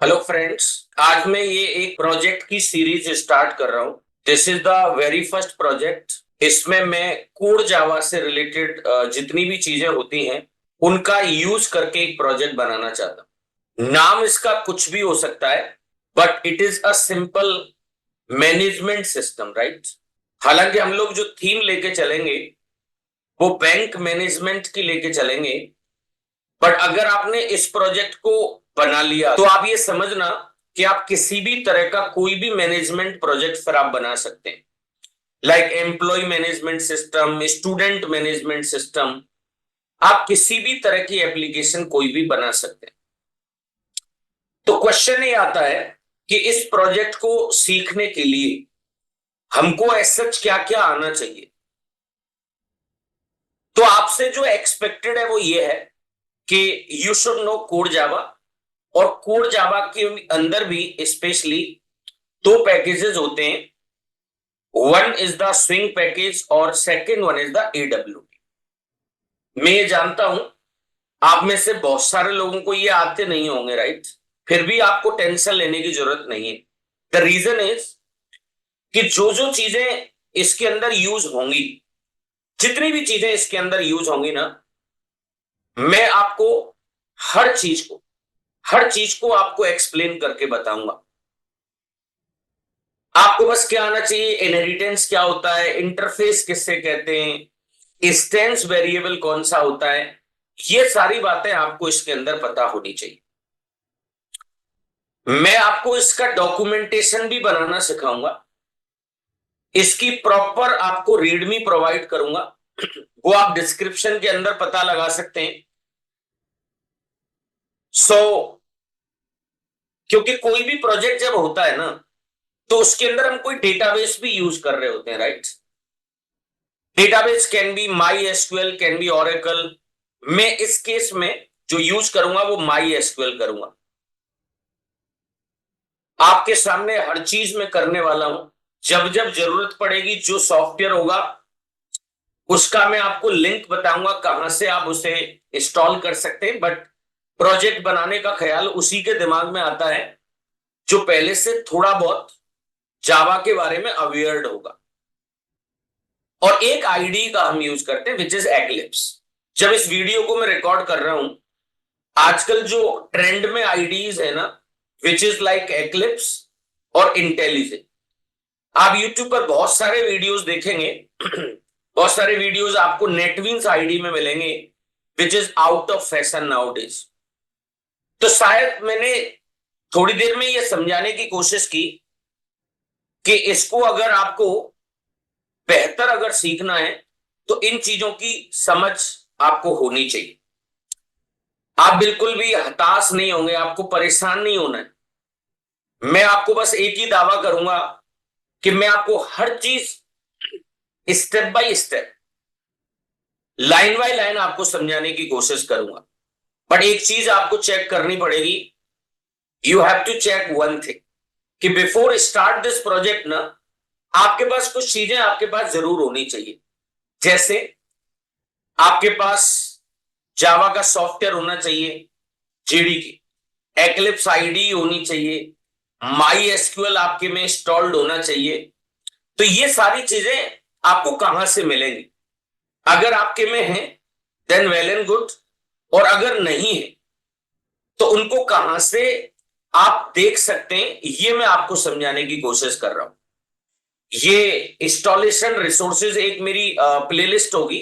Hello friends. आज मैं ये एक प्रोजेक्ट की सीरीज स्टार्ट कर रहा हूँ। This is the very first project. इसमें मैं कोड जावा से रिलेटेड जितनी भी चीजें होती हैं उनका यूज करके एक प्रोजेक्ट बनाना चाहता हूँ। नाम इसका कुछ भी हो सकता है, but it is a simple management system, right. हालांकि हम लोग जो थीम लेके चलेंगे वो बैंक मैनेजमेंट की लेके चलेंगे, बट अगर आपने इस प्रोजेक्ट को बना लिया तो आप ये समझना कि आप किसी भी तरह का कोई भी मैनेजमेंट प्रोजेक्ट फिर आप बना सकते हैं। Like employ management system, student management system, आप किसी भी तरह की एप्लीकेशन कोई भी बना सकते हैं। तो क्वेश्चन ये आता है कि इस प्रोजेक्ट को सीखने के लिए हमको ऐसा क्या क्या आना चाहिए। तो आपसे जो एक्सपेक्टेड है वो ये है कि you should know code Java. और कोड जावा के अंदर भी स्पेशली दो पैकेजेस होते हैं। One is the swing package और second one is the AWT. मैं ये जानता हूं आप में से बहुत सारे लोगों को ये आते नहीं होंगे, राइट। फिर भी आपको टेंशन लेने की जरूरत नहीं है। द रीजन इज कि जो जो चीजें इसके अंदर यूज होंगी, जितनी भी चीजें इसके अंदर यूज होंगी ना, मैं आपको हर चीज को हर चीज को आपको एक्सप्लेन करके बताऊंगा। आपको बस क्या आना चाहिए, इनहेरिटेंस क्या होता है, इंटरफेस किससे कहते हैं, इंस्टेंस वेरिएबल कौन सा होता है, ये सारी बातें आपको इसके अंदर पता होनी चाहिए। मैं आपको इसका डॉक्यूमेंटेशन भी बनाना सिखाऊंगा। इसकी प्रॉपर आपको रीडमी प्रोवाइड करूंगा, वो आप डिस्क्रिप्शन के अंदर पता लगा सकते हैं। सो क्योंकि कोई भी प्रोजेक्ट जब होता है ना, तो उसके अंदर हम कोई डेटाबेस भी यूज कर रहे होते हैं, right. Database can be my SQL, can be Oracle. मैं इस केस में जो यूज करूंगा वो माई एसक्यूएल करूंगा। आपके सामने हर चीज में करने वाला हूं। जब जब जरूरत पड़ेगी जो सॉफ्टवेयर होगा उसका मैं आपको लिंक बताऊंगा कहां से आप उसे इंस्टॉल कर सकते हैं। बट प्रोजेक्ट बनाने का ख्याल उसी के दिमाग में आता है जो पहले से थोड़ा बहुत जावा के बारे में अवेयर्ड होगा। और एक आईडी का हम यूज करते हैं विच इज एक्लिप्स। जब इस वीडियो को मैं रिकॉर्ड कर रहा हूं, आजकल जो ट्रेंड में आईडीज है ना, विच इज लाइक एक्लिप्स और इंटेलिजेंट। आप यूट्यूब पर बहुत सारे वीडियोस देखेंगे बहुत सारे वीडियोस आपको नेटविंस आईडी में मिलेंगे, which is out of fashion nowadays. तो शायद मैंने थोड़ी देर में यह समझाने की कोशिश की कि इसको अगर आपको बेहतर अगर सीखना है तो इन चीजों की समझ आपको होनी चाहिए। आप बिल्कुल भी हताश नहीं होंगे, आपको परेशान नहीं होना है। मैं आपको बस एक ही दावा करूंगा कि मैं आपको हर चीज step by step, line by line आपको समझाने की कोशिश करूंगा। बट एक चीज आपको चेक करनी पड़ेगी। You have to check one thing कि बिफोर स्टार्ट दिस प्रोजेक्ट ना, आपके पास कुछ चीजें आपके पास जरूर होनी चाहिए। जैसे आपके पास जावा का सॉफ्टवेयर होना चाहिए, जेडीके, एक्लिप्स आईडी होनी चाहिए, माई एसक्यूएल आपके में इंस्टॉल्ड होना चाहिए। तो ये सारी चीजें आपको कहां से मिलेंगी? अगर आपके में है देन वेल एंड गुड, और अगर नहीं है तो उनको कहां से आप देख सकते हैं, ये मैं आपको समझाने की कोशिश कर रहा हूं। ये इंस्टॉलेशन रिसोर्सेज एक मेरी प्लेलिस्ट होगी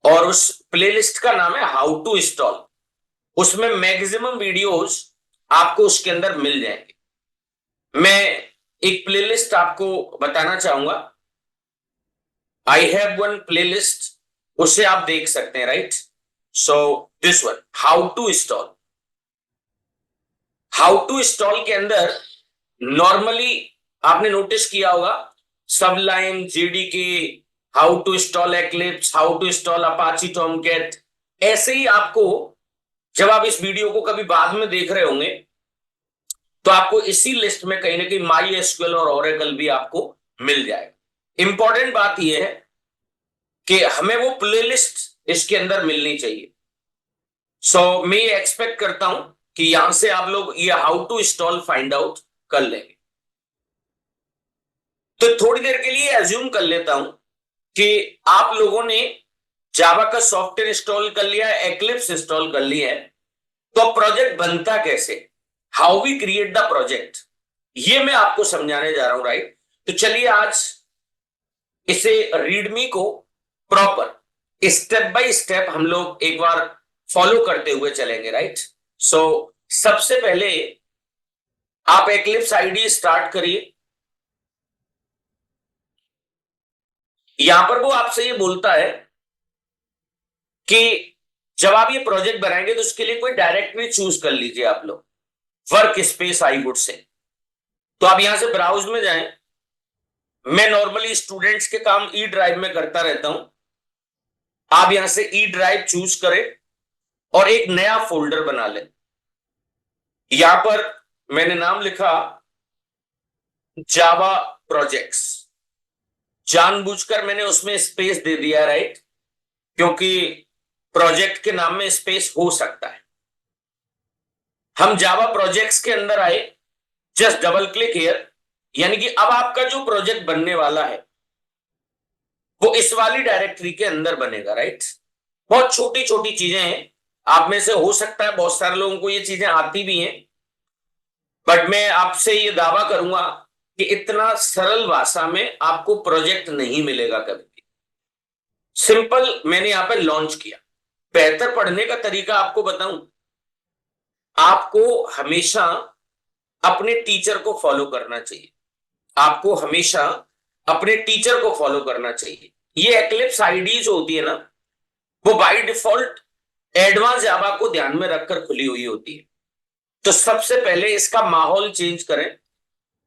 और उस प्लेलिस्ट का नाम है हाउ टू इंस्टॉल। उसमें मैक्सिमम वीडियोस आपको उसके अंदर मिल जाएंगे। मैं एक प्लेलिस्ट आपको बताना चाहूंगा। आई हैव वन प्लेलिस्ट, उसे आप देख सकते हैं, right. So this one, how to install. How to install के अंदर नॉर्मली आपने नोटिस किया होगा Sublime, JDK, how to install Eclipse, how to install Apache Tomcat. ऐसे ही आपको जब आप इस वीडियो को कभी बाद में देख रहे होंगे तो आपको इसी लिस्ट में कहीं ना कहीं माई एसक्यूएल और ओरेकल भी आपको मिल जाएगा। इंपॉर्टेंट बात यह है कि हमें वो प्लेलिस्ट इसके अंदर मिलनी चाहिए। सो मैं ये एक्सपेक्ट करता हूं कि यहां से आप लोग ये how to install find out कर लेंगे। तो थोड़ी देर के लिए एज्यूम कर लेता हूं कि आप लोगों ने जावा का सॉफ्टवेयर इंस्टॉल कर लिया है, एक्लिप्स इंस्टॉल कर लिया है। तो अब प्रोजेक्ट बनता कैसे, how we create the project, ये मैं आपको समझाने जा रहा हूं, राइट। तो चलिए आज इसे रीडमी को प्रॉपर स्टेप बाय स्टेप हम लोग एक बार फॉलो करते हुए चलेंगे, राइट। सो सबसे पहले आप एक्लिप्स आईडी स्टार्ट करिए। यहां पर वो आपसे ये बोलता है कि जब आप ये प्रोजेक्ट बनाएंगे तो उसके लिए कोई डायरेक्टरी चूज कर लीजिए आप लोग, work space I would say. तो आप यहां से ब्राउज में जाएं। मैं नॉर्मली स्टूडेंट्स के काम ई ड्राइव में करता रहता हूं। आप यहां से ई ड्राइव चूज करें और एक नया फोल्डर बना लें। यहां पर मैंने नाम लिखा जावा प्रोजेक्ट्स। जानबूझकर मैंने उसमें स्पेस दे दिया, राइट, क्योंकि प्रोजेक्ट के नाम में स्पेस हो सकता है। हम जावा प्रोजेक्ट्स के अंदर आए, जस्ट डबल क्लिक हियर, यानी कि अब आपका जो प्रोजेक्ट बनने वाला है वो इस वाली डायरेक्टरी के अंदर बनेगा, राइट। बहुत छोटी छोटी चीजें हैं, आप में से हो सकता है बहुत सारे लोगों को ये चीजें आती भी हैं, बट मैं आपसे ये दावा करूंगा कि इतना सरल भाषा में आपको प्रोजेक्ट नहीं मिलेगा कभी भी। सिंपल मैंने यहां पर लॉन्च किया। बेहतर पढ़ने का तरीका आपको बताऊं, आपको हमेशा अपने टीचर को फॉलो करना चाहिए। आपको हमेशा अपने टीचर को फॉलो करना चाहिए। ये एक्लिप्स आईडी जो होती है ना, वो बाय डिफॉल्ट एडवांस जावा को ध्यान में रखकर खुली हुई होती है। तो सबसे पहले इसका माहौल चेंज करें,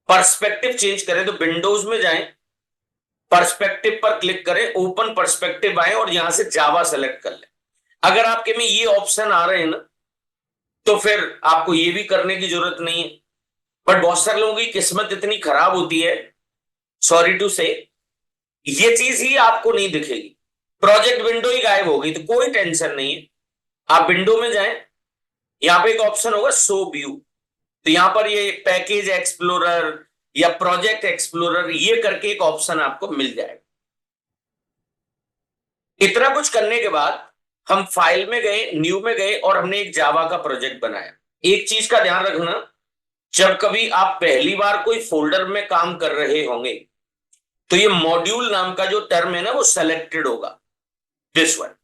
पर्सपेक्टिव चेंज करें। तो विंडोज में जाएं, पर्सपेक्टिव पर क्लिक करें, ओपन पर्सपेक्टिव आए और यहां से जावा सेलेक्ट कर लें। अगर आपके में ये ऑप्शन आ रहे हैं ना, तो फिर आपको ये भी करने की जरूरत नहीं है। बट बहुत सारे लोगों की किस्मत इतनी खराब होती है, सॉरी टू से, ये चीज ही आपको नहीं दिखेगी, प्रोजेक्ट विंडो ही गायब होगी। तो कोई टेंशन नहीं है, आप विंडो में जाएं, यहां पे एक ऑप्शन होगा शो व्यू। तो यहां पर ये पैकेज एक्सप्लोरर या प्रोजेक्ट एक्सप्लोरर ये करके एक ऑप्शन आपको मिल जाएगा। इतना कुछ करने के बाद हम फाइल में गए, न्यू में गए और हमने एक जावा का प्रोजेक्ट बनाया। एक चीज का ध्यान रखना, जब कभी आप पहली बार कोई फोल्डर में काम कर रहे होंगे तो ये मॉड्यूल नाम का जो टर्म है ना वो सेलेक्टेड होगा, दिस वन।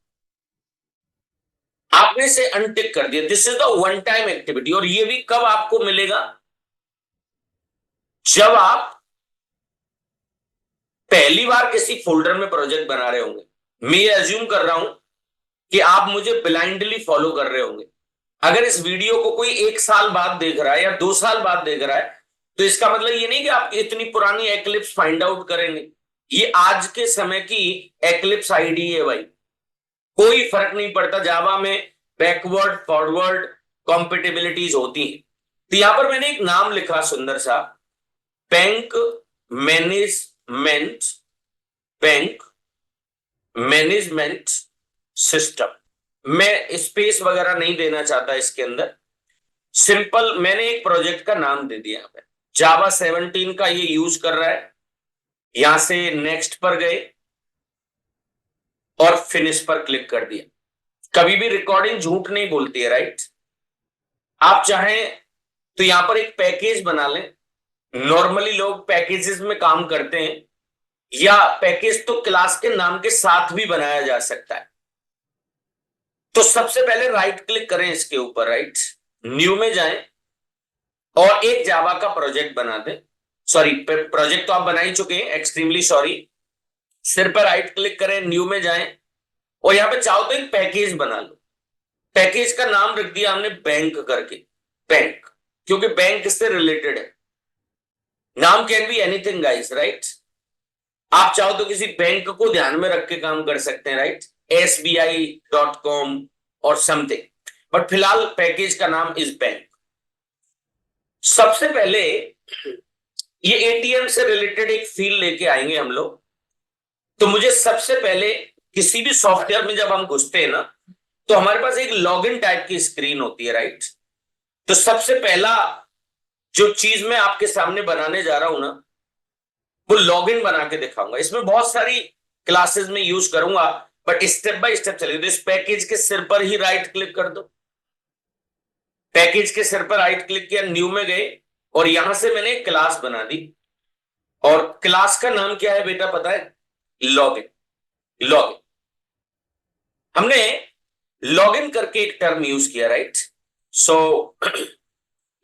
आपने से अनटिक कर दिया, this is the one time activity. और ये भी कब आपको मिलेगा, जब आप पहली बार किसी फोल्डर में प्रोजेक्ट बना रहे होंगे। मैं एज्यूम कर रहा हूं कि आप मुझे ब्लाइंडली फॉलो कर रहे होंगे। अगर इस वीडियो को कोई 1 साल बाद देख रहा है या 2 साल बाद देख रहा है, तो इसका मतलब ये नहीं कि आप इतनी पुरानी एक्लिप्स फाइंड आउट करेंगे। ये आज के समय की एक्लिप्स आईडी है भाई, कोई फर्क नहीं पड़ता। जावा में बैकवर्ड फॉरवर्ड कॉम्पेटिबिलिटीज होती हैं। तो यहां पर मैंने एक नाम लिखा सुंदर सा, bank management, bank management system. मैं स्पेस वगैरह नहीं देना चाहता इसके अंदर, सिंपल मैंने एक प्रोजेक्ट का नाम दे दिया है। जावा 17 का ये यूज कर रहा है। यहां से नेक्स्ट पर गए और फिनिश पर क्लिक कर दिया। कभी भी रिकॉर्डिंग झूठ नहीं बोलती है, राइट। आप चाहें तो यहां पर एक पैकेज बना लें। नॉर्मली लोग पैकेजेस में काम करते हैं, या पैकेज तो क्लास के नाम के साथ भी बनाया जा सकता है। तो सबसे पहले राइट क्लिक करें इसके ऊपर, राइट, न्यू में जाएं और एक जावा का प्रोजेक्ट बना दें। सॉरी, प्रोजेक्ट तो आप बना ही चुके हैं, एक्सट्रीमली सॉरी। सिर पर राइट क्लिक करें, न्यू में जाएं और यहां पे चाहो तो एक पैकेज बना लो। पैकेज का नाम रख दिया हमने बैंक करके, बैंक, क्योंकि बैंक इससे रिलेटेड है। नाम can be anything guys, right. आप चाहो तो किसी बैंक को ध्यान में रख के काम कर सकते हैं, राइट, SBI.com और समथिंग, बट फिलहाल पैकेज का नाम इज बैंक। सबसे पहले ये एटीएम से रिलेटेड एक फील लेके आएंगे हम लोग। तो मुझे सबसे पहले किसी भी सॉफ्टवेयर में जब हम घुसते हैं ना, तो हमारे पास एक लॉगिन टाइप की स्क्रीन होती है, राइट। तो सबसे पहला जो चीज मैं आपके सामने बनाने जा रहा हूं ना, वो लॉगिन बना के दिखाऊंगा। इसमें बहुत सारी क्लासेस में यूज करूंगा, बट स्टेप बाय स्टेप चलेगा। तो इस पैकेज के सिर पर ही राइट क्लिक कर दो, पैकेज के सिर पर राइट क्लिक किया, न्यू में गए और यहां से मैंने क्लास बना दी। और क्लास का नाम क्या है बेटा पता है? लॉगिन। लॉगिन, हमने लॉगिन करके एक टर्म यूज किया, राइट? सो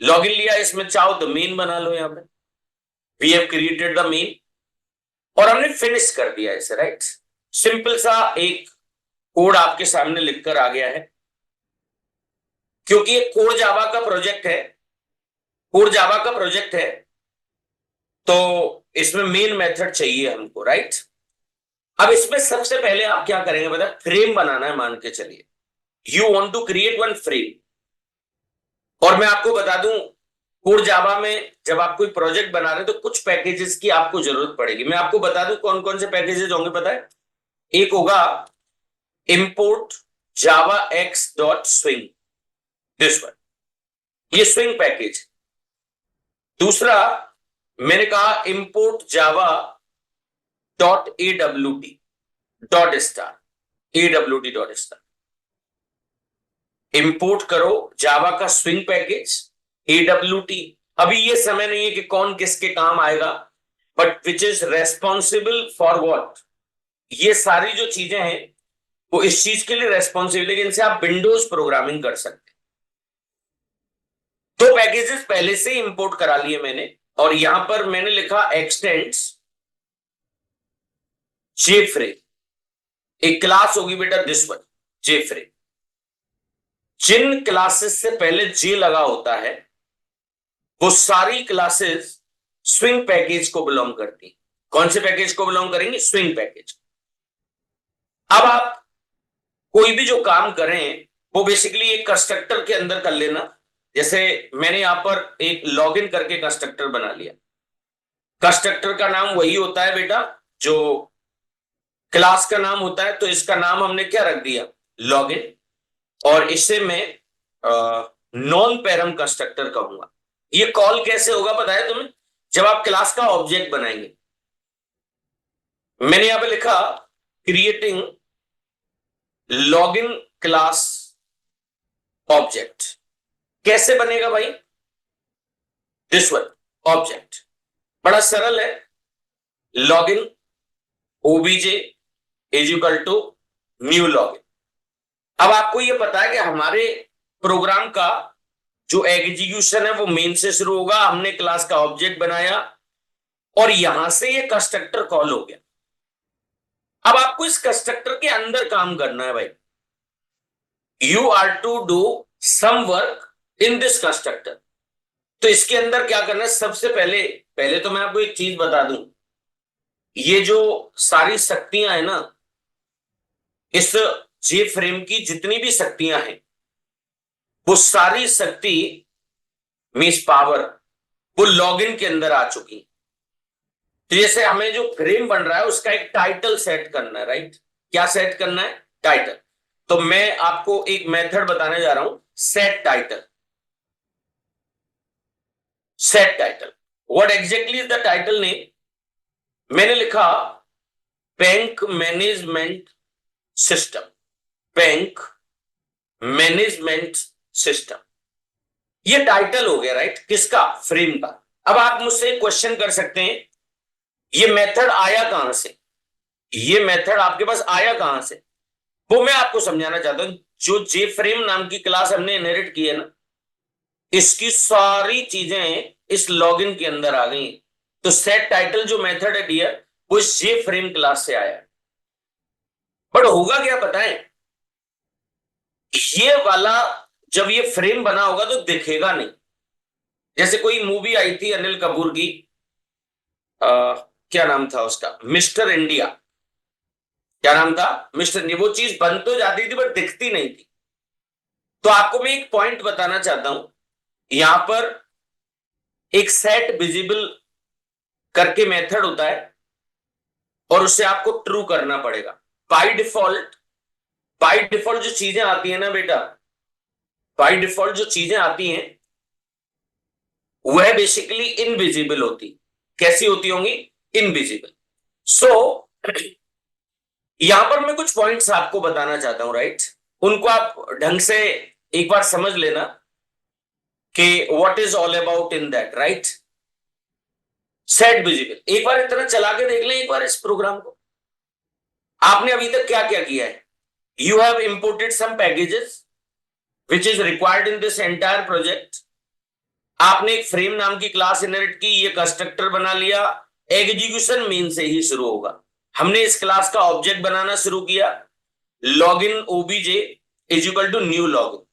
लॉगिन लिया, इसमें चाहो तो मेन बना लो। यहां पे we have created the main और हमने फिनिश कर दिया इसे, राइट? सिंपल सा एक कोड आपके सामने लिखकर आ गया है। क्योंकि ये कोड जावा का प्रोजेक्ट है, कोड जावा का प्रोजेक्ट है, तो इसमें मेन मेथड चाहिए हमको, राइट? अब इसमें सबसे पहले आप क्या करेंगे पता है? फ्रेम बनाना है, मान के चलिए you want to create one frame. और मैं आपको बता दूं, कोड जावा में जब आप कोई प्रोजेक्ट बना रहे हैं तो कुछ पैकेजेस की आपको जरूरत पड़ेगी। मैं आपको बता दूं कौन कौन से पैकेजेस होंगे पता है? एक होगा import Java x dot swing, this one, ये स्विंग पैकेज। दूसरा मैंने कहा import Java dot AWT dot star, AWT dot star. Import करो जावा का स्विंग पैकेज AWT। अभी ये समय नहीं है कि कौन किसके काम आएगा, but which is responsible for what. ये सारी जो चीजें हैं वो इस चीज के लिए रेस्पॉन्सिबल है जिनसे आप विंडोज प्रोग्रामिंग कर सकते हैं। दो पैकेजेस पहले से ही इंपोर्ट करा लिए मैंने, और यहां पर मैंने लिखा एक्सटेंड्स जेफ्रेम। एक क्लास होगी बेटा दिस वन, जेफ्रेम। जिन क्लासेस से पहले जे लगा होता है वो सारी क्लासेस स्विंग पैकेज को बिलोंग करती। कौन से पैकेज को बिलोंग करेंगे? Swing package. अब आप कोई भी जो काम करें वो बेसिकली एक कंस्ट्रक्टर के अंदर कर लेना। जैसे मैंने यहां पर एक लॉगिन करके कंस्ट्रक्टर बना लिया। कंस्ट्रक्टर का नाम वही होता है बेटा जो क्लास का नाम होता है, तो इसका नाम हमने क्या रख दिया? लॉगिन। और इसे मैं नॉन पैरम कंस्ट्रक्टर कहूंगा। ये कॉल कैसे होगा पता है तुम्हें? जब आप क्लास का ऑब्जेक्ट बनाएंगे। मैंने यहां पे लिखा क्रिएटिंग लॉगिन क्लास ऑब्जेक्ट। कैसे बनेगा भाई? दिस वन ऑब्जेक्ट, बड़ा सरल है। Login OBJ is equal to new login. अब आपको यह पता है कि हमारे प्रोग्राम का जो एग्जीक्यूशन है वो मेन से शुरू होगा। हमने क्लास का ऑब्जेक्ट बनाया और यहां से ये कंस्ट्रक्टर कॉल हो गया। अब आपको इस कंस्ट्रक्टर के अंदर काम करना है भाई। You are to do some work in this constructor. तो इसके अंदर क्या करना है? सबसे पहले पहले तो मैं आपको एक चीज बता दूं, ये जो सारी शक्तियां है ना, इस जे फ्रेम की जितनी भी शक्तियां हैं वो सारी शक्ति मींस पावर वो लॉगिन के अंदर आ चुकी। तो जैसे हमें जो फ्रेम बन रहा है उसका एक टाइटल सेट करना है, राइट? क्या सेट करना है? टाइटल। तो मैं आपको एक मेथड बताने जा रहा हूं, set title. Set title, what exactly is the title name? मैंने लिखा bank management system, bank management system. ये टाइटल हो गया, राइट? किसका? फ्रेम का। अब आप मुझसे क्वेश्चन कर सकते हैं ये मेथड आया कहां से? ये मेथड आपके पास आया कहां से? वो मैं आपको समझाना चाहता हूं। जो जे फ्रेम नाम की क्लास हमने इनहेरिट की है ना, इसकी सारी चीजें इस लॉगिन के अंदर आ गई। तो सेट टाइटल जो मेथड है डियर, वो इस जे फ्रेम क्लास से आया। बट होगा क्या पता है? ये वाला जब ये फ्रेम बना होगा तो दिखेगा नहीं। जैसे कोई मूवी आई थी अनिल कपूर की, क्या नाम था उसका? Mister India. क्या नाम था? Mister India. वो चीज बन तो जाती थी बट दिखती नहीं थी। तो आपको मैं एक पॉइंट बताना चाहता हूं, यहां पर एक सेट विजिबल करके मेथड होता है और उसे आपको ट्रू करना पड़ेगा। बाय डिफॉल्ट, बाय डिफॉल्ट जो चीजें आती है ना बेटा, बाय डिफॉल्ट जो चीजें आती हैं वह बेसिकली इनविजिबल होती। कैसी होती होंगी? इनविजिबल। सो यहां पर मैं कुछ पॉइंट्स आपको बताना चाहता हूं, राइट? उनको आप ढंग से एक बार समझ लेना कि what is all about in that, right? Set visible, एक बार इतना चला के देख लें एक बार इस प्रोग्राम को। आपने अभी तक क्या क्या किया है? You have imported some packages which is required in this entire project. आपने एक फ्रेम नाम की क्लास इनहेरिट की, ये कंस्ट्रक्टर बना लिया। एग्जीक्यूशन मेन से ही शुरू होगा। हमने इस क्लास का ऑब्जेक्ट बनाना शुरू किया, login OBJ is equal to new login.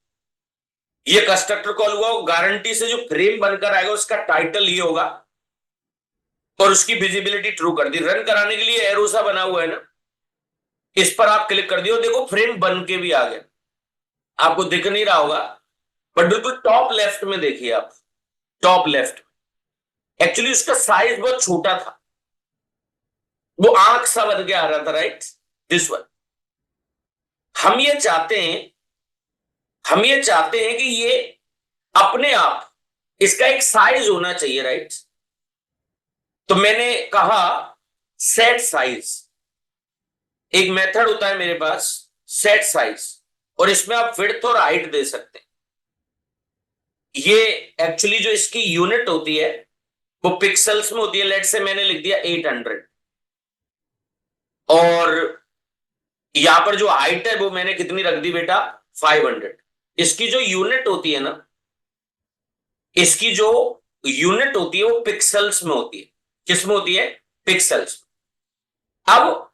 ये कंस्ट्रक्टर कॉल हुआ, गारंटी से जो फ्रेम बनकर आएगा उसका टाइटल ये होगा, और उसकी विजिबिलिटी ट्रू कर दी। रन कराने के लिए एरो सा बना हुआ है ना, इस पर आप क्लिक कर दियो, देखो फ्रेम बन के भी आ गया। आपको दिख नहीं रहा होगा, बट बिल्कुल टॉप लेफ्ट में देखिए आप, टॉप लेफ्ट। एक्चुअली उसका साइज बहुत छोटा था, वो आंख सा बन के आ रहा था, राइट? This one. हम ये चाहते हैं, हम ये चाहते हैं कि ये अपने आप इसका एक साइज होना चाहिए, राइट? तो मैंने कहा सेट साइज, एक मेथड होता है मेरे पास सेट साइज, और इसमें आप विड्थ और हाइट दे सकते हैं। ये एक्चुअली जो इसकी यूनिट होती है वो पिक्सल्स में होती है। लेट से मैंने लिख दिया 800, और यहां पर जो हाइट है वो मैंने कितनी रख दी बेटा? 500। इसकी जो यूनिट होती है ना, इसकी जो यूनिट होती है वो पिक्सल्स में होती है। किस में होती है? पिक्सल्स। अब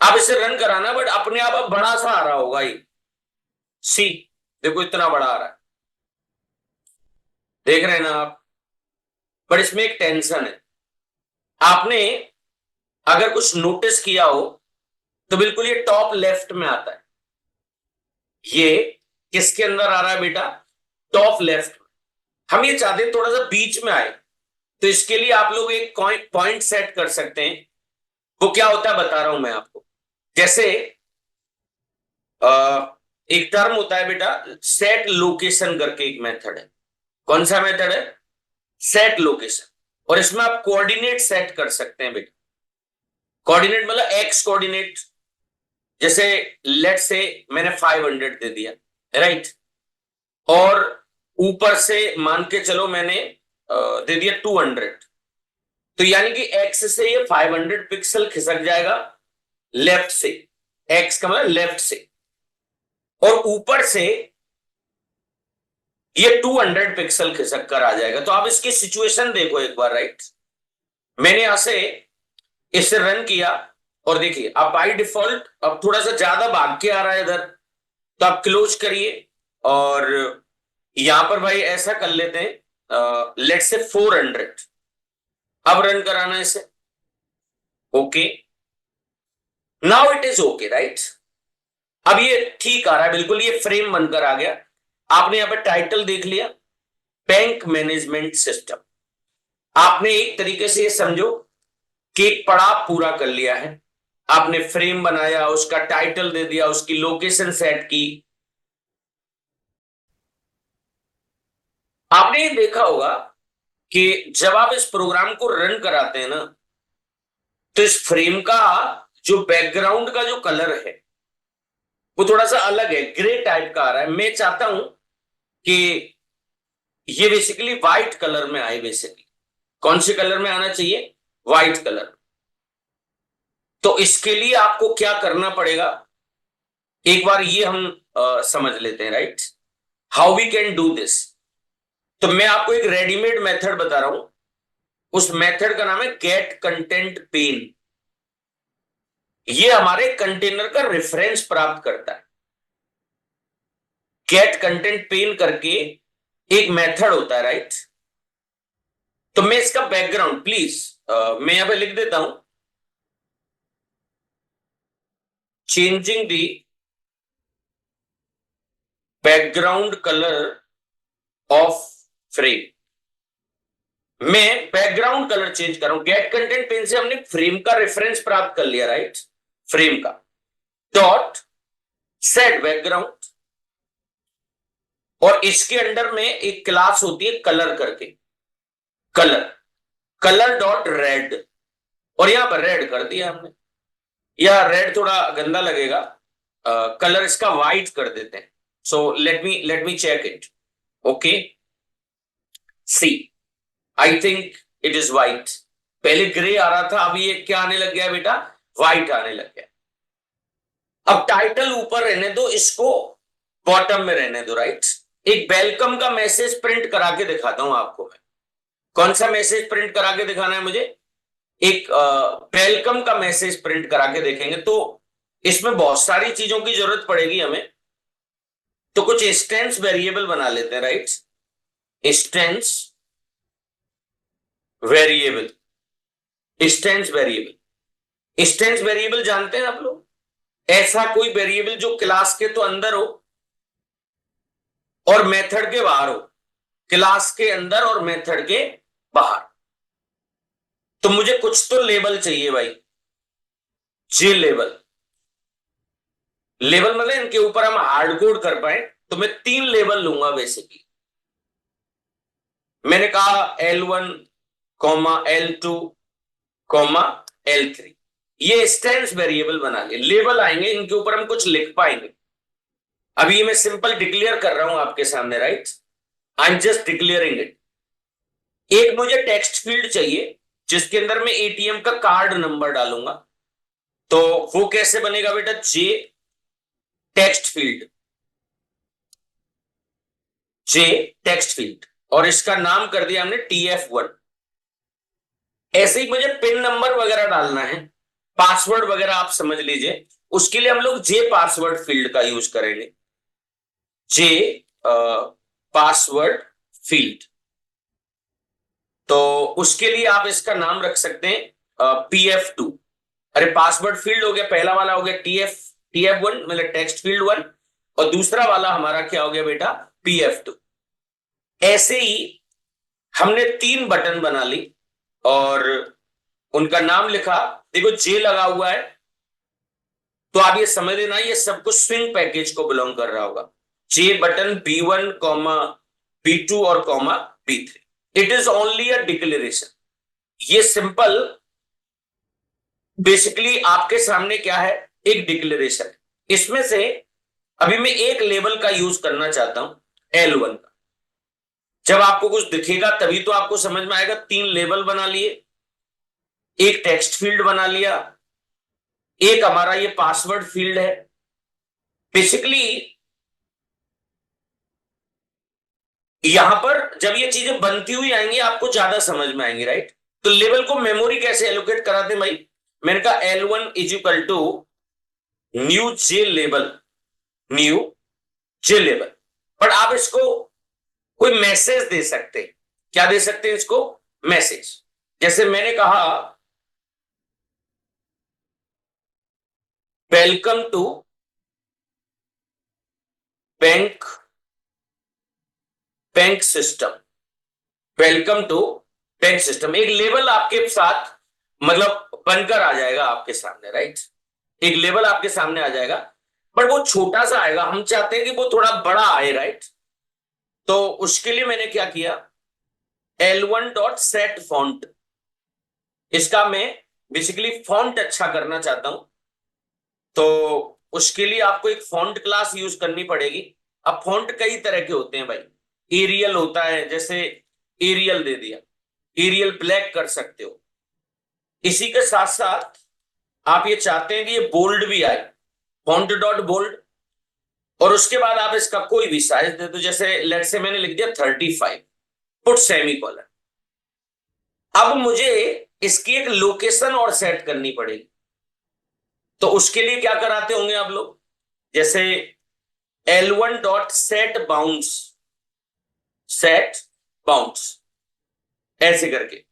आप इसे रन कराना, बट अपने आप अब बड़ा सा आ रहा होगा ये। सी, देखो इतना बड़ा आ रहा है, देख रहे हैं ना आप? पर इसमें एक टेंशन है। आपने अगर कुछ नोटिस किया हो तो बिल्कुल ये टॉप लेफ्ट में आता है। ये किसके अंदर आ रहा है बेटा? टॉप लेफ्ट में। हम ये चाहते हैं थोड़ा सा बीच में आए, तो इसके लिए आप लोग एक पॉइंट सेट कर सकते हैं। वो क्या होता है बता रहा हूं मैं आपको। जैसे एक टर्म होता है बेटा सेट लोकेशन करके, एक मेथड है। कौन सा मेथड है? Set location. और इसमें आप कोऑर्डिनेट सेट कर सकते हैं बेटा। कोऑर्डिनेट मतलब एक्स कोऑर्डिनेट। जैसे लेट से मैंने 500 दे दिया, राइट? और ऊपर से मान के चलो मैंने दे दिया 200। तो यानी कि एक्स से ये 500 पिक्सल खिसक जाएगा लेफ्ट से। एक्स का मतलब लेफ्ट से, और ऊपर से ये 200 पिक्सल खिसक कर आ जाएगा। तो आप इसकी सिचुएशन देखो एक बार, राइट? मैंने यहां से इसे रन किया, और देखिए अब बाय डिफॉल्ट अब थोड़ा सा ज्यादा भाग के आ रहा है इधर, तो आप क्लोज करिए। और यहां पर भाई ऐसा कर लेते हैं, लेट से 400। अब रन कराना इसे। Okay, now it is okay, right? अब ये ठीक आ रहा है बिल्कुल, ये फ्रेम बनकर आ गया। आपने यहां पर टाइटल देख लिया, बैंक मैनेजमेंट सिस्टम। आपने एक तरीके से ये समझो कि एक पड़ाव पूरा कर लिया है। आपने फ्रेम बनाया, उसका टाइटल दे दिया, उसकी लोकेशन सेट की। आपने ये देखा होगा कि जब आप इस प्रोग्राम को रन कराते हैं ना, तो इस फ्रेम का जो बैकग्राउंड का जो कलर है वो थोड़ा सा अलग है, ग्रे टाइप का आ रहा है। मैं चाहता हूं कि ये बेसिकली व्हाइट कलर में आए। बेसिकली कौन से कलर में आना चाहिए? White colour. तो इसके लिए आपको क्या करना पड़ेगा, एक बार ये हम समझ लेते हैं, right? How we can do this. तो मैं आपको एक रेडीमेड मेथड बता रहा हूं। उस मेथड का नाम है गेट कंटेंट पेन। ये हमारे कंटेनर का रेफरेंस प्राप्त करता है। गेट कंटेंट पेन करके एक मेथड होता है, राइट? तो मैं इसका बैकग्राउंड प्लीज मैं यहां पे लिख देता हूं, changing the background colour of frame. मैं बैकग्राउंड कलर चेंज कर रहा हूं। गेट कंटेंट पेन से हमने फ्रेम का रेफरेंस प्राप्त कर लिया, राइट? फ्रेम का डॉट सेट बैकग्राउंड, और इसके अंडर में एक क्लास होती है कलर करके। कलर, कलर डॉट रेड, और यहां पर रेड कर दिया हमने। यह रेड थोड़ा गंदा लगेगा, कलर इसका व्हाइट कर देते हैं। So let me check it. Okay, see, I think it is white. पहले ग्रे आ रहा था, अभी ये क्या आने लग गया बेटा, व्हाइट आने लग गया। अब टाइटल ऊपर रहने दो, इसको बॉटम में रहने दो, राइट। एक वेलकम का मैसेज प्रिंट करा के दिखाता हूं आपको मैं। कौन सा मैसेज प्रिंट करा के दिखाना है मुझे, एक वेलकम का मैसेज प्रिंट करा के देखेंगे। तो इसमें बहुत सारी चीजों की जरूरत पड़ेगी हमें, तो कुछ इंस्टेंस वेरिएबल बना लेते हैं, right. Instance variable, instance variable, instance variable जानते हैं आप लोग, ऐसा कोई वेरिएबल जो क्लास के तो अंदर हो और मेथड के बाहर हो, क्लास के अंदर और मेथड के बाहर। तो मुझे कुछ तो लेबल चाहिए भाई, जे लेबल। लेबल मतलब इनके ऊपर हम हार्ड कोड कर पाए, तो मैं 3 लेबल लूंगा बेसिकली। मैंने कहा L1 comma L2 comma L3, ये इंस्टेंस वेरिएबल बना लिए। लेबल आएंगे, इनके ऊपर हम कुछ लिख पाएंगे। अभी ये मैं सिंपल डिक्लेयर कर रहा हूं आपके सामने, right. I am just declaring it. एक मुझे टेक्स्ट फील्ड चाहिए जिसके अंदर मैं एटीएम का कार्ड नंबर डालूंगा। तो वो कैसे बनेगा बेटा, जे टेक्स्ट फील्ड, जे टेक्स्ट फील्ड, और इसका नाम कर दिया हमने TF1। ऐसे ही मुझे पिन नंबर वगैरह डालना है, पासवर्ड वगैरह आप समझ लीजिए, उसके लिए हम लोग जे पासवर्ड फील्ड का यूज करेंगे। जे पासवर्ड फील्ड, तो उसके लिए आप इसका नाम रख सकते हैं PF2। अरे पासवर्ड फील्ड हो गया, पहला वाला हो गया TF1 मतलब टेक्स्ट फील्ड 1, और दूसरा वाला हमारा क्या हो गया बेटा, PF2। ऐसे ही हमने 3 बटन बना ली और उनका नाम लिखा। देखो जे लगा हुआ है, तो आप ये समझ लेना ये सब कुछ स्विंग पैकेज को बिलोंग कर रहा होगा। जे बटन B1 कॉमा B2 और comma B3। It is only a declaration. ये सिंपल बेसिकली आपके सामने क्या है, एक डिक्लेरेशन। इसमें से अभी मैं एक लेबल का यूज करना चाहता हूं, L1 का। जब आपको कुछ दिखेगा तभी तो आपको समझ में आएगा। 3 लेबल बना लिए, एक टेक्स्ट फील्ड बना लिया, एक हमारा ये पासवर्ड फील्ड है। बेसिकली यहां पर जब ये चीजें बनती हुई आएंगी आपको ज्यादा समझ में आएंगी, राइट। तो लेवल को मेमोरी कैसे एलोकेट कराते हैं भाई, मैंने कहा L1 is equal to new J label, new J label. पर आप इसको कोई मैसेज दे सकते हैं। क्या दे सकते हैं इसको, मैसेज। जैसे मैंने कहा welcome to bank, bank system, welcome to bank system. एक लेवल आपके साथ मतलब बनकर आ जाएगा आपके सामने, राइट। एक लेवल आपके सामने आ जाएगा, बट वो छोटा सा आएगा। हम चाहते हैं कि वो थोड़ा बड़ा आए, राइट। तो उसके लिए मैंने क्या किया, L1 डॉट सेट फॉन्ट। इसका मैं बेसिकली फॉन्ट अच्छा करना चाहता हूं, तो उसके लिए आपको एक फॉन्ट क्लास यूज करनी पड़ेगी। अब फॉन्ट कई तरह के होते हैं भाई। एरियल होता है, जैसे एरियल दे दिया, एरियल ब्लैक कर सकते हो। इसी के साथ साथ आप ये चाहते हैं कि ये बोल्ड भी आए, फॉन्ट डॉट बोल्ड। और उसके बाद आप इसका कोई भी साइज दे दो, जैसे लेट से मैंने लिख दिया 35, पुट सेमी कॉलन। अब मुझे इसकी एक लोकेशन और सेट करनी पड़ेगी। तो उसके लिए क्या कराते होंगे आप लोग, जैसे L1 dot set bounce, set bounce ऐसे करके।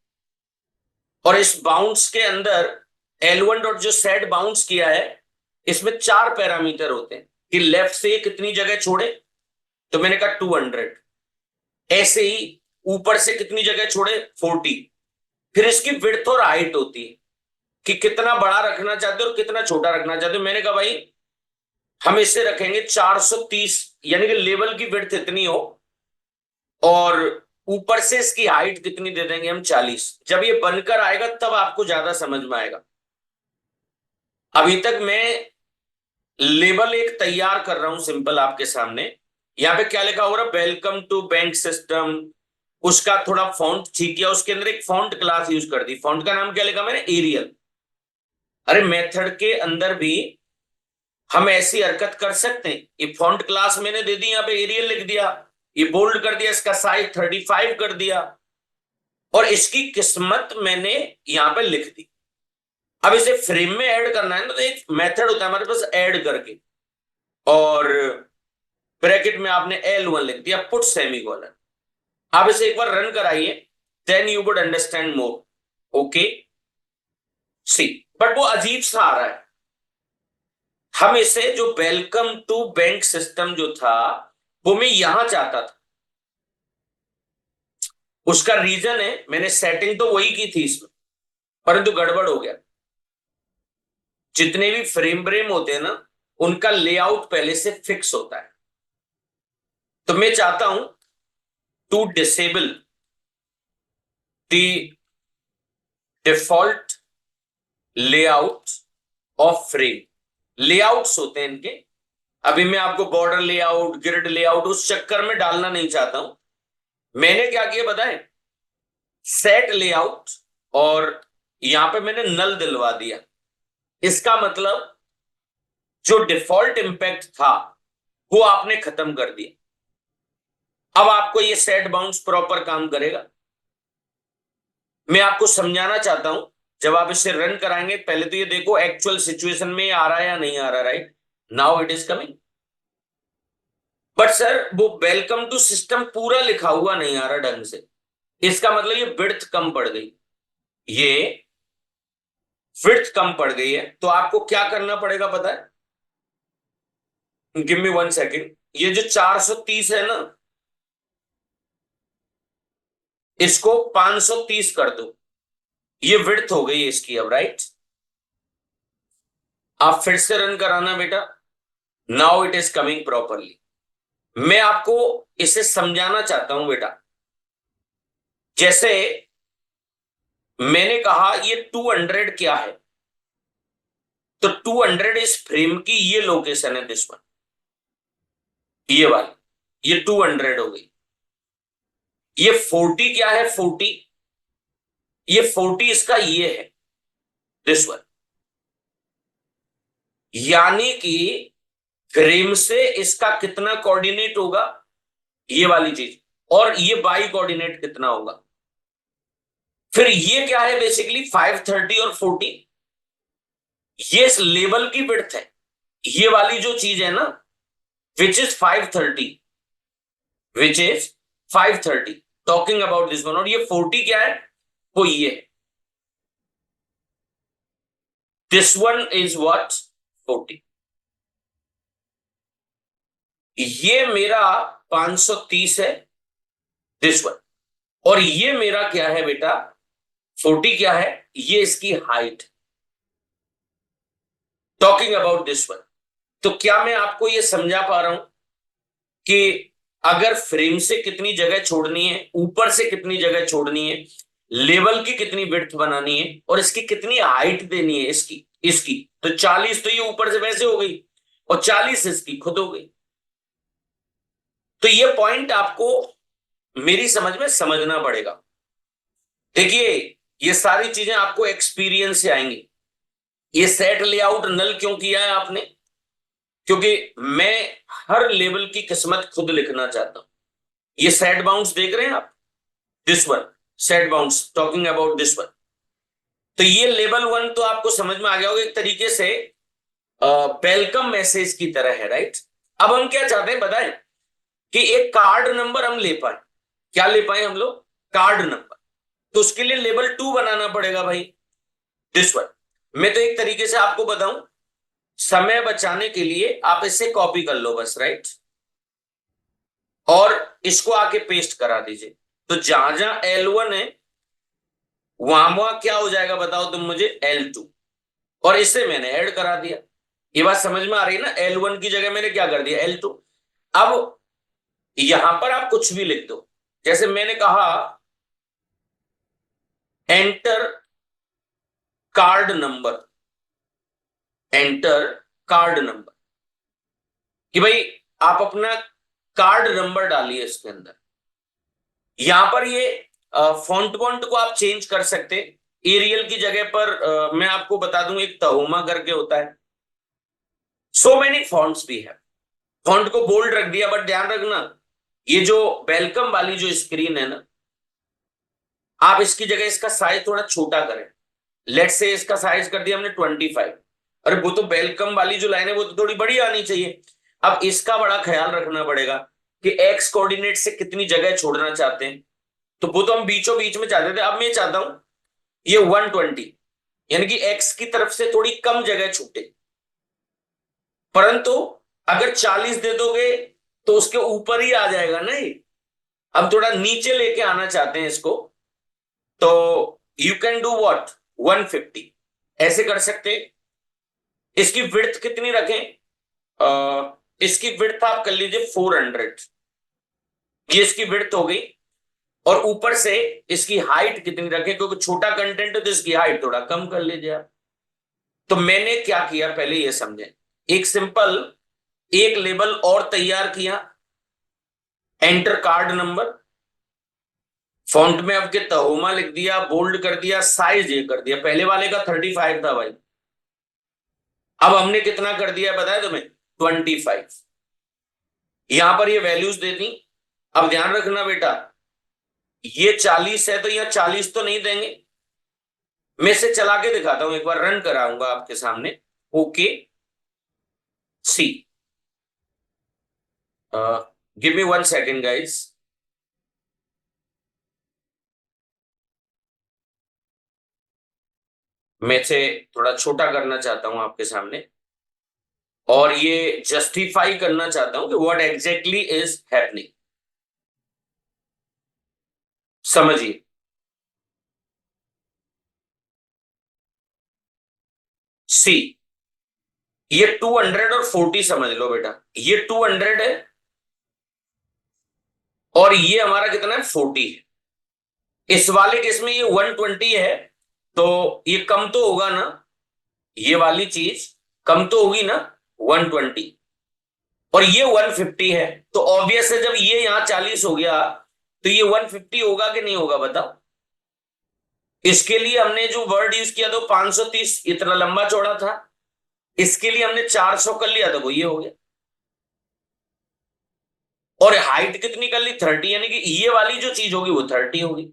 और इस बाउंस के अंदर L1 डॉट जो सेट बाउंस किया है, इसमें 4 पैरामीटर होते हैं कि लेफ्ट से कितनी जगह छोड़े, तो मैंने कहा 200। ऐसे ही ऊपर से कितनी जगह छोड़े, 40। फिर इसकी विड्थ और हाइट होती है कि कितना बड़ा रखना चाहते हो और कितना छोटा रखना चाहते हो। मैंने कहा भाई हम इसे रखेंगे 430, यानी कि लेवल की विड्थ इतनी हो और ऊपर से इसकी हाइट कितनी दे देंगे हम, 40। जब ये बनकर आएगा तब आपको ज्यादा समझ में आएगा। अभी तक मैं लेबल एक तैयार कर रहा हूं सिंपल आपके सामने। यहां पे क्या लिखा हो रहा है, वेलकम टू बैंक सिस्टम। उसका थोड़ा फॉन्ट ठीक किया, उसके अंदर एक फॉन्ट क्लास यूज कर दी। फॉन्ट का नाम क्या लिखा मैंने, एरियल। अरे मेथड के अंदर भी हम ऐसी हरकत कर सकते हैं। ये फॉन्ट क्लास मैंने दे दी, यहां पे एरियल लिख दिया, ये बोल्ड कर दिया, इसका साइज 35 कर दिया, और इसकी किस्मत मैंने यहां पे लिख दी। अब इसे फ्रेम में ऐड करना है ना, तो एक मेथड होता है हमारे पास ऐड करके, और ब्रैकेट में आपने L1 लिख दिया, पुट सेमीकोलन। आप इसे एक बार रन कराइए, then you would understand more. Okay see, but वो अजीब सा आ रहा है। हम इसे जो वेलकम टू बैंक सिस्टम जो था वो मैं यहां चाहता था। उसका रीजन है, मैंने सेटिंग तो वही की थी इसमें, परंतु गड़बड़ हो गया। जितने भी फ्रेम ब्रेम होते हैं ना, उनका लेआउट पहले से फिक्स होता है। तो मैं चाहता हूं to disable the default layout of frame. Layouts होते हैं इनके। अभी मैं आपको बॉर्डर लेआउट, ग्रिड लेआउट उस चक्कर में डालना नहीं चाहता हूं। मैंने क्या किया बताएं, सेट लेआउट, और यहां पे मैंने नल दिलवा दिया। इसका मतलब जो डिफॉल्ट इंपैक्ट था वो आपने खत्म कर दिया। अब आपको ये सेट बाउंस प्रॉपर काम करेगा। मैं आपको समझाना चाहता हूं, जब आप इसे रन कराएंगे पहले तो ये देखो एक्चुअल सिचुएशन में आ रहा है या नहीं आ रहा, right. Now it is coming. But sir वो वेलकम टू सिस्टम पूरा लिखा हुआ नहीं आ रहा ढंग से। इसका मतलब ये विड्थ कम पड़ गई, ये विड्थ कम पड़ गई है। तो आपको क्या करना पड़ेगा पता है, गिव मी 1 सेकेंड। ये जो 430 है ना, इसको 530 कर दो। ये विड्थ हो गई इसकी अब, राइट। आप फिर से रन कराना बेटा। Now it is coming properly. मैं आपको इसे समझाना चाहता हूं बेटा। जैसे मैंने कहा ये 200 क्या है, तो 200 इस फ्रेम की ये लोकेशन है, दिस वन, ये वाली, ये 200 हो गई। ये 40 क्या है, 40, ये 40 इसका ये है, दिस वन। यानी कि फ्रेम से इसका कितना कोऑर्डिनेट होगा, ये वाली चीज, और ये बाई कोऑर्डिनेट कितना होगा। फिर ये क्या है बेसिकली 530 और 40, ये इस लेवल की विड्थ है। ये वाली जो चीज है ना, which is 530, which is 530, talking about this one. और ये 40 क्या है, वो ये है, दिस वन इज व्हाट, 40। ये मेरा 530 है, दिस वन। और ये मेरा क्या है बेटा, 40 क्या है, ये इसकी height, talking about this one. तो क्या मैं आपको ये समझा पा रहा हूं कि अगर फ्रेम से कितनी जगह छोड़नी है, ऊपर से कितनी जगह छोड़नी है, लेवल की कितनी विड्थ बनानी है, और इसकी कितनी हाइट देनी है, इसकी इसकी तो 40 तो ये ऊपर से वैसे हो गई, और 40 इसकी खुद हो गई। तो ये पॉइंट आपको मेरी समझ में समझना पड़ेगा। देखिए ये सारी चीजें आपको एक्सपीरियंस से आएंगी। ये सेट लेआउट नल क्यों किया है आपने, क्योंकि मैं हर लेवल की किस्मत खुद लिखना चाहता हूं। ये सेट बाउंस देख रहे हैं आप, this one, set bounce talking about this one. तो ये लेवल 1 तो आपको समझ में आ गया होगा, एक तरीके से वेलकम मैसेज की तरह है, राइट। अब हम क्या चाहते हैं बताएं, कि एक कार्ड नंबर हम ले पाए। क्या ले पाए हम लोग, कार्ड नंबर। तो उसके लिए लेवल 2 बनाना पड़ेगा भाई, दिस वन। मैं तो एक तरीके से आपको बताऊं, समय बचाने के लिए आप इसे कॉपी कर लो बस, राइट, और इसको आके पेस्ट करा दीजिए। तो जहां जहां L1 है वहां वहां क्या हो जाएगा बताओ तुम मुझे, L2। और इसे मैंने ऐड करा दिया। ये बात समझ में आ रही है ना, L1 की जगह मैंने क्या कर दिया, L2। अब यहां पर आप कुछ भी लिख दो, जैसे मैंने कहा enter card number, enter card number, कि भाई आप अपना कार्ड नंबर डालिए इसके अंदर। यहां पर ये फॉन्ट वॉन्ट को आप चेंज कर सकते। एरियल की जगह पर मैं आपको बता दूं एक तहोमा करके होता है। सो मेनी फॉन्ट्स भी है। फॉन्ट को बोल्ड रख दिया, बट ध्यान रखना ये जो वेलकम वाली जो स्क्रीन है ना, आप इसकी जगह इसका साइज थोड़ा छोटा करें। लेट्स से इसका साइज कर दिया हमने 25। अरे वो तो वेलकम वाली जो लाइन है वो तो थोड़ी बड़ी आनी चाहिए। अब इसका बड़ा ख्याल रखना पड़ेगा कि एक्स कोऑर्डिनेट से कितनी जगह छोड़ना चाहते हैं। तो वो तो हम बीचों बीच में चाहते थे, अब मैं चाहता हूं ये 120, यानी कि एक्स की तरफ से थोड़ी कम जगह छूटे। परंतु अगर 40 दे दोगे तो उसके ऊपर ही आ जाएगा ना ये। अब थोड़ा नीचे लेके आना चाहते हैं इसको, तो यू कैन डू व्हाट, 150 ऐसे कर सकते हैं। इसकी विड्थ कितनी रखें? इसकी विड्थ आप कर लीजिए 400, ये इसकी विड्थ हो गई। और ऊपर से इसकी हाइट कितनी रखें, क्योंकि छोटा कंटेंट है तो इसकी हाइट थोड़ा कम कर लीजिए आप। तो मैंने क्या किया पहले ये समझें। एक सिंपल एक लेबल और तैयार किया, एंटर कार्ड नंबर। फॉन्ट में अब के तहोमा लिख दिया, बोल्ड कर दिया, साइज ये कर दिया। पहले वाले का 35 था भाई, अब हमने कितना कर दिया बताया तुम्हें, 25। यहां पर ये वैल्यूज दे दी। अब ध्यान रखना बेटा, ये 40 है तो यहां 40 तो नहीं देंगे। मैं इसे चला के दिखाता हूं, एक बार रन कराऊंगा आपके सामने। ओके सी, गिव मी 1 सेकेंड गाइस। मैं इसे थोड़ा छोटा करना चाहता हूं आपके सामने, और ये जस्टिफाई करना चाहता हूं कि व्हाट एग्जैक्टली इज हैपनिंग। समझिए, सी, ये 240 समझ लो बेटा, ये 200 है और ये हमारा कितना है, 40 है। इस वाले केस में ये 120 है, तो ये कम तो होगा ना, ये वाली चीज कम तो होगी ना, 120। और ये 150 है, तो ऑब्वियस है जब ये यहां 40 हो गया तो ये 150 होगा कि नहीं होगा बताओ। इसके लिए हमने जो वर्ड यूज किया तो 530 इतना लंबा चौड़ा था, इसके लिए हमने 400 कर लिया, तो वो ये हो गया। और हाइट कितनी कर ली, 30, यानी कि ये वाली जो चीज होगी वो 30 होगी।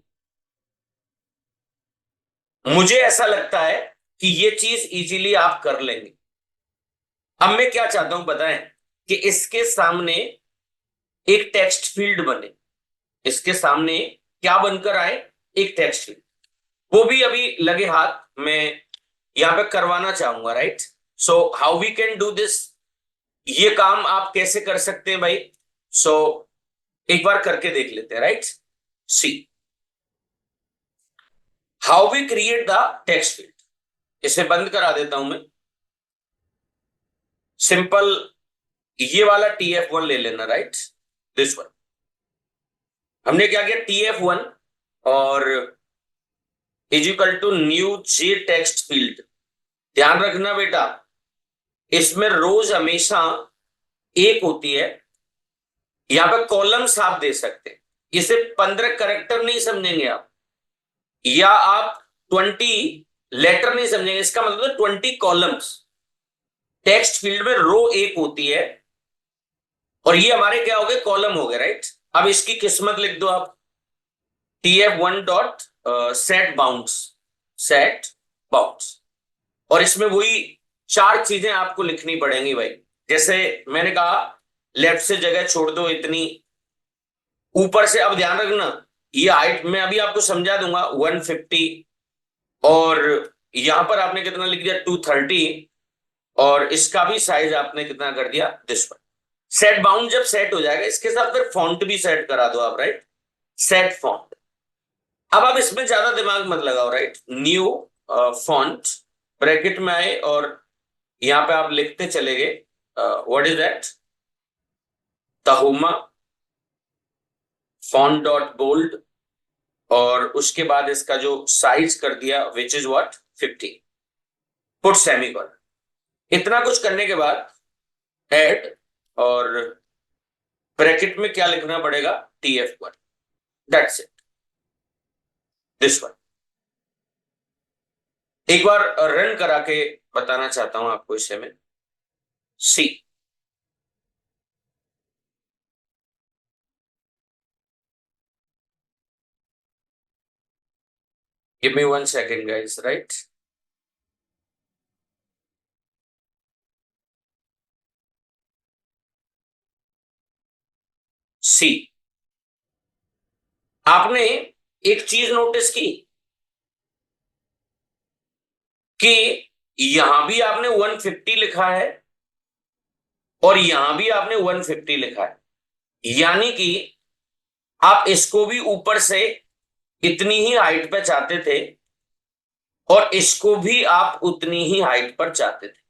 मुझे ऐसा लगता है कि ये चीज इजीली आप कर लेंगे। अब मैं क्या चाहता हूं बताएं, कि इसके सामने एक टेक्स्ट फील्ड बने। इसके सामने क्या बनकर आए, एक टेक्स्ट फील्ड। वो भी अभी लगे हाथ में यहां पे करवाना चाहूंगा, right. So how we can do this, ये काम आप कैसे कर सकते हैं भाई। सो एक बार करके देख लेते हैं, right. See, how we create the text field. इसे बंद करा देता हूं मैं। सिंपल ये वाला TF1 ले लेना, राइट, दिस वन। हमने क्या किया, TF1 और is equal to new J text field. ध्यान रखना बेटा, इसमें रोज हमेशा एक होती है। यहां पे कॉलम्स आप दे सकते हैं, इसे 15 करेक्टर नहीं समझेंगे आप, या आप 20 लेटर नहीं समझेंगे। इसका मतलब 20 कॉलम्स। टेक्स्ट फील्ड में रो एक होती है और ये हमारे क्या हो गए, कॉलम हो गए, राइट। अब इसकी किस्मत लिख दो आप, TF1 dot set bounds, set bounds. और इसमें वही 4 चीजें आपको लिखनी पड़ेंगी भाई। जैसे मैंने कहा, लेफ्ट से जगह छोड़ दो इतनी, ऊपर से अब ध्यान रखना ये हाइट मैं अभी आपको समझा दूंगा 150, और यहां पर आपने कितना लिख दिया 230, और इसका भी साइज आपने कितना कर दिया, दिस वन। सेट बाउंड जब सेट हो जाएगा इसके साथ फिर फॉन्ट भी सेट करा दो आप, राइट, सेट फॉन्ट। अब आप इसमें ज्यादा दिमाग मत लगाओ, राइट। न्यू फॉन्ट ब्रैकेट में आए और यहां पे आप लिखते चले गए, what is that, Tahoma font dot bold, और उसके बाद इसका जो साइज कर दिया which is what 50, put semicolon. इतना कुछ करने के बाद ऐड, और ब्रैकेट में क्या लिखना पड़ेगा, TF1, that's it, this one. एक बार रन करा के बताना चाहता हूं आपको इसे मैं। सी, give me 1 second guys, right? सी, आपने एक चीज नोटिस की कि यहां भी आपने 150 लिखा है और यहां भी आपने 150 लिखा है, यानी कि आप इसको भी ऊपर से इतनी ही हाइट पे चाहते थे और इसको भी आप उतनी ही हाइट पर चाहते थे,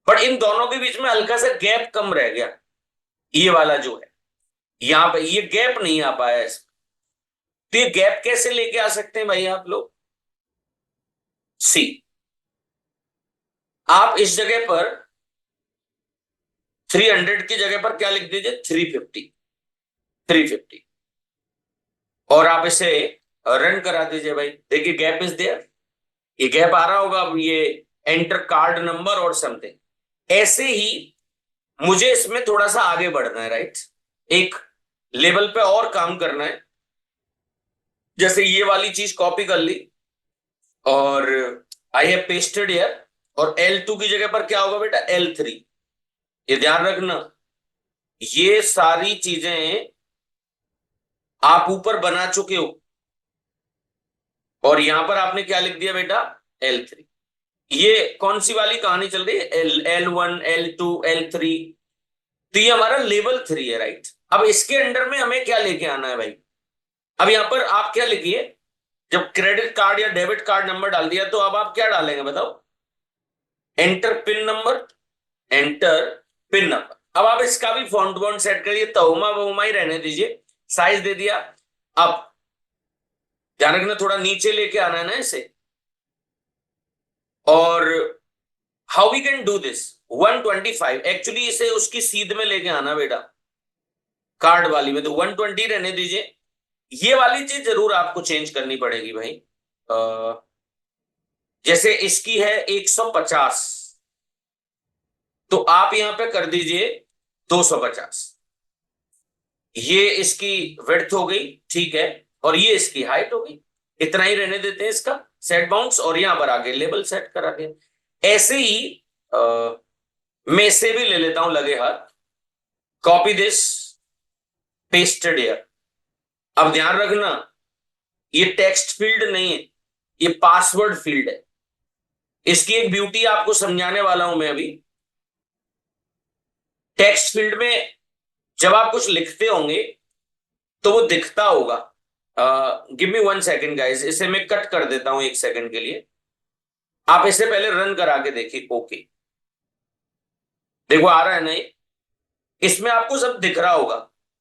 बट इन दोनों के बीच में हल्का सा गैप कम रह गया। ये वाला जो है यहां पे ये गैप नहीं आ पाया इसमें, तो ये गैप कैसे लेके आ सकते हैं भाई आप लोग? सी, आप इस जगह पर 300 की जगह पर क्या लिख दीजिए, 350, 350, और आप इसे रन करा दीजिए भाई। देखिए गैप इज देयर, ये गैप आ रहा होगा। अब ये एंटर कार्ड नंबर और समथिंग, ऐसे ही मुझे इसमें थोड़ा सा आगे बढ़ना है, राइट? एक लेवल पे और काम करना है। जैसे ये वाली चीज कॉपी कर ली और आई हैव पेस्टेड हियर, और L2 की जगह पर क्या होगा बेटा, L3। ये ध्यान रखना, ये सारी चीजें आप ऊपर बना चुके हो और यहां पर आपने क्या लिख दिया बेटा, L3। ये कौन सी वाली कहानी चल रही है, L1 L2 L3, तो ये हमारा लेवल 3 है, राइट? अब इसके अंडर में हमें क्या लेके आना है भाई? अब यहां पर आप क्या लिखिए, जब क्रेडिट कार्ड या डेबिट कार्ड नंबर डाल दिया तो अब आप क्या डालेंगे बताओ, enter pin number, enter pin number. अब आप इसका भी फॉन्ट बॉन्ड सेट करिए, तहुमा बहुमा ही रहने दीजिए, साइज दे दिया। अब ध्यान रखना थोड़ा नीचे लेके आना है ना इसे, और how we can do this, 125 actually इसे उसकी सीध में लेके आना बेटा, कार्ड वाली में तो 120 रहने दीजिए। ये वाली चीज जरूर आपको चेंज करनी पड़ेगी भाई। जैसे इसकी है 150, तो आप यहां पे कर दीजिए 250। ये इसकी विड्थ हो गई, ठीक है, और ये इसकी हाइट हो गई। इतना ही रहने देते हैं इसका सेट बाउंड्स, और यहां पर आगे लेबल सेट करा दिया। ऐसे ही मैं इसे भी ले लेता हूं लगे हाथ, कॉपी दिस, पेस्टेड हियर। अब ध्यान रखना, ये टेक्स्ट फील्ड नहीं है, ये पासवर्ड फील्ड है। इसकी एक ब्यूटी आपको समझाने वाला हूं मैं अभी। टेक्स्ट फील्ड में जब आप कुछ लिखते होंगे तो वो दिखता होगा। गिव मी 1 सेकेंड गाइस, इसे मैं कट कर देता हूं 1 सेकेंड के लिए। आप इसे पहले रन करा के देखिए। ओके, देखो आ रहा है ना इसमें आपको सब दिख रहा होगा,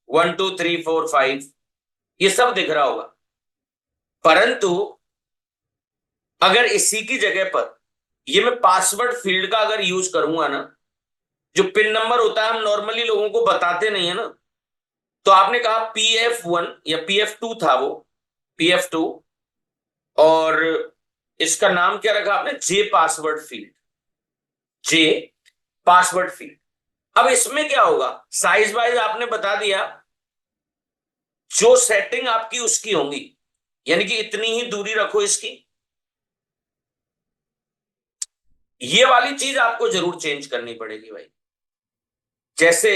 1 2 3 4 5, ये सब दिख रहा होगा। परंतु अगर इसी की जगह पर ये मैं पासवर्ड फील्ड का अगर यूज करूंगा ना, जो पिन नंबर होता है हम नॉर्मली लोगों को बताते नहीं है ना, तो आपने कहा PF1 या PF2 था वो, PF2, और इसका नाम क्या रखा आपने, जे पासवर्ड फील्ड, जे पासवर्ड फील्ड। अब इसमें क्या होगा, साइज वाइज आपने बता दिया, जो सेटिंग आपकी उसकी होंगी, यानी कि इतनी ही दूरी रखो इसकी। ये वाली चीज आपको जरूर चेंज करनी पड़ेगी भाई। जैसे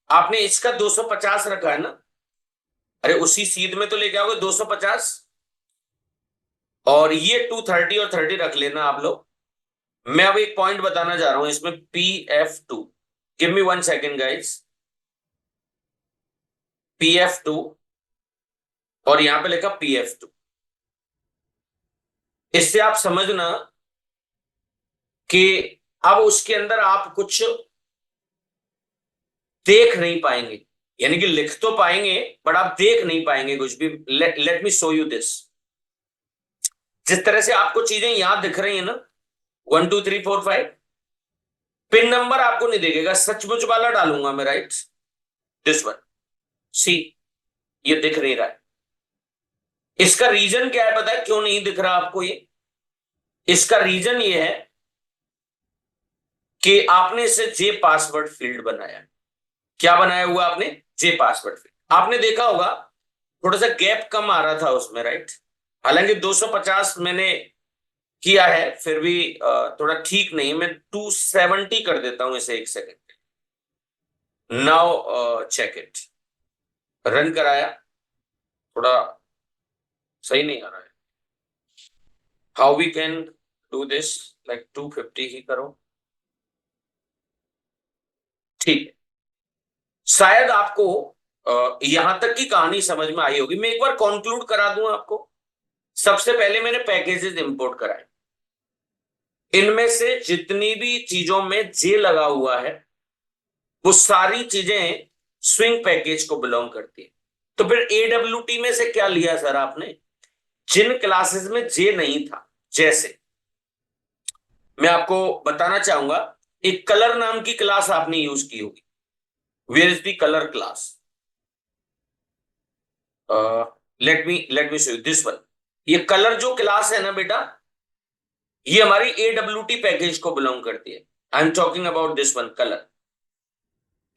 आपने इसका 250 रखा है ना, अरे उसी सीध में तो लेके आओगे 250, और ये 230 और 30 रख लेना आप लोग। मैं अब एक पॉइंट बताना जा रहा हूं इसमें, PF2, give me 1 second guys, PF2, और यहां पे लिखा PF2। इससे आप समझना कि अब उसके अंदर आप कुछ देख नहीं पाएंगे, यानी कि लिख तो पाएंगे बट आप देख नहीं पाएंगे कुछ भी। Late me show you this. जिस तरह से आपको चीजें यहां दिख रही है ना, 1 2 3 4 5, पिन नंबर आपको नहीं दिखेगा, सचमुच वाला डालूंगा मैं, राइट? दिस वन, सी, ये दिख नहीं रहा है। इसका रीजन क्या है, पता है क्यों नहीं दिख रहा आपको ये? इसका रीजन ये है कि आपने इसे जे पासवर्ड फील्ड बनाया। क्या बनाया हुआ आपने? जे पासवर्ड फील्ड। आपने देखा होगा थोड़ा सा गैप कम आ रहा था उसमें, राइट? हालांकि 250 मैंने किया है, फिर भी थोड़ा ठीक नहीं। मैं 270 कर देता हूं इसे, 1 second. Now check it. Run कराया, थोड़ा सही नहीं आ रहा है। How we can do this? Like 250 ही करो, ठीक है। शायद आपको यहां तक की कहानी समझ में आई होगी। मैं एक बार कंक्लूड करा दूं आपको। सबसे पहले मैंने पैकेजेस इंपोर्ट कराए। इनमें से जितनी भी चीजों में जे लगा हुआ है वो सारी चीजें स्विंग पैकेज को बिलोंग करती है। तो फिर एडब्ल्यूटी में से क्या लिया सर आपने? जिन क्लासेस में जे नहीं था, जैसे मैं आपको बताना चाहूंगा, एक कलर नाम की क्लास आपने यूज की होगी। Where is the colour class? Let me show you this one. ये कलर जो क्लास है ना बेटा, ये हमारी एडब्ल्यूटी पैकेज को बिलोंग करती है। आई am talking about this one, colour.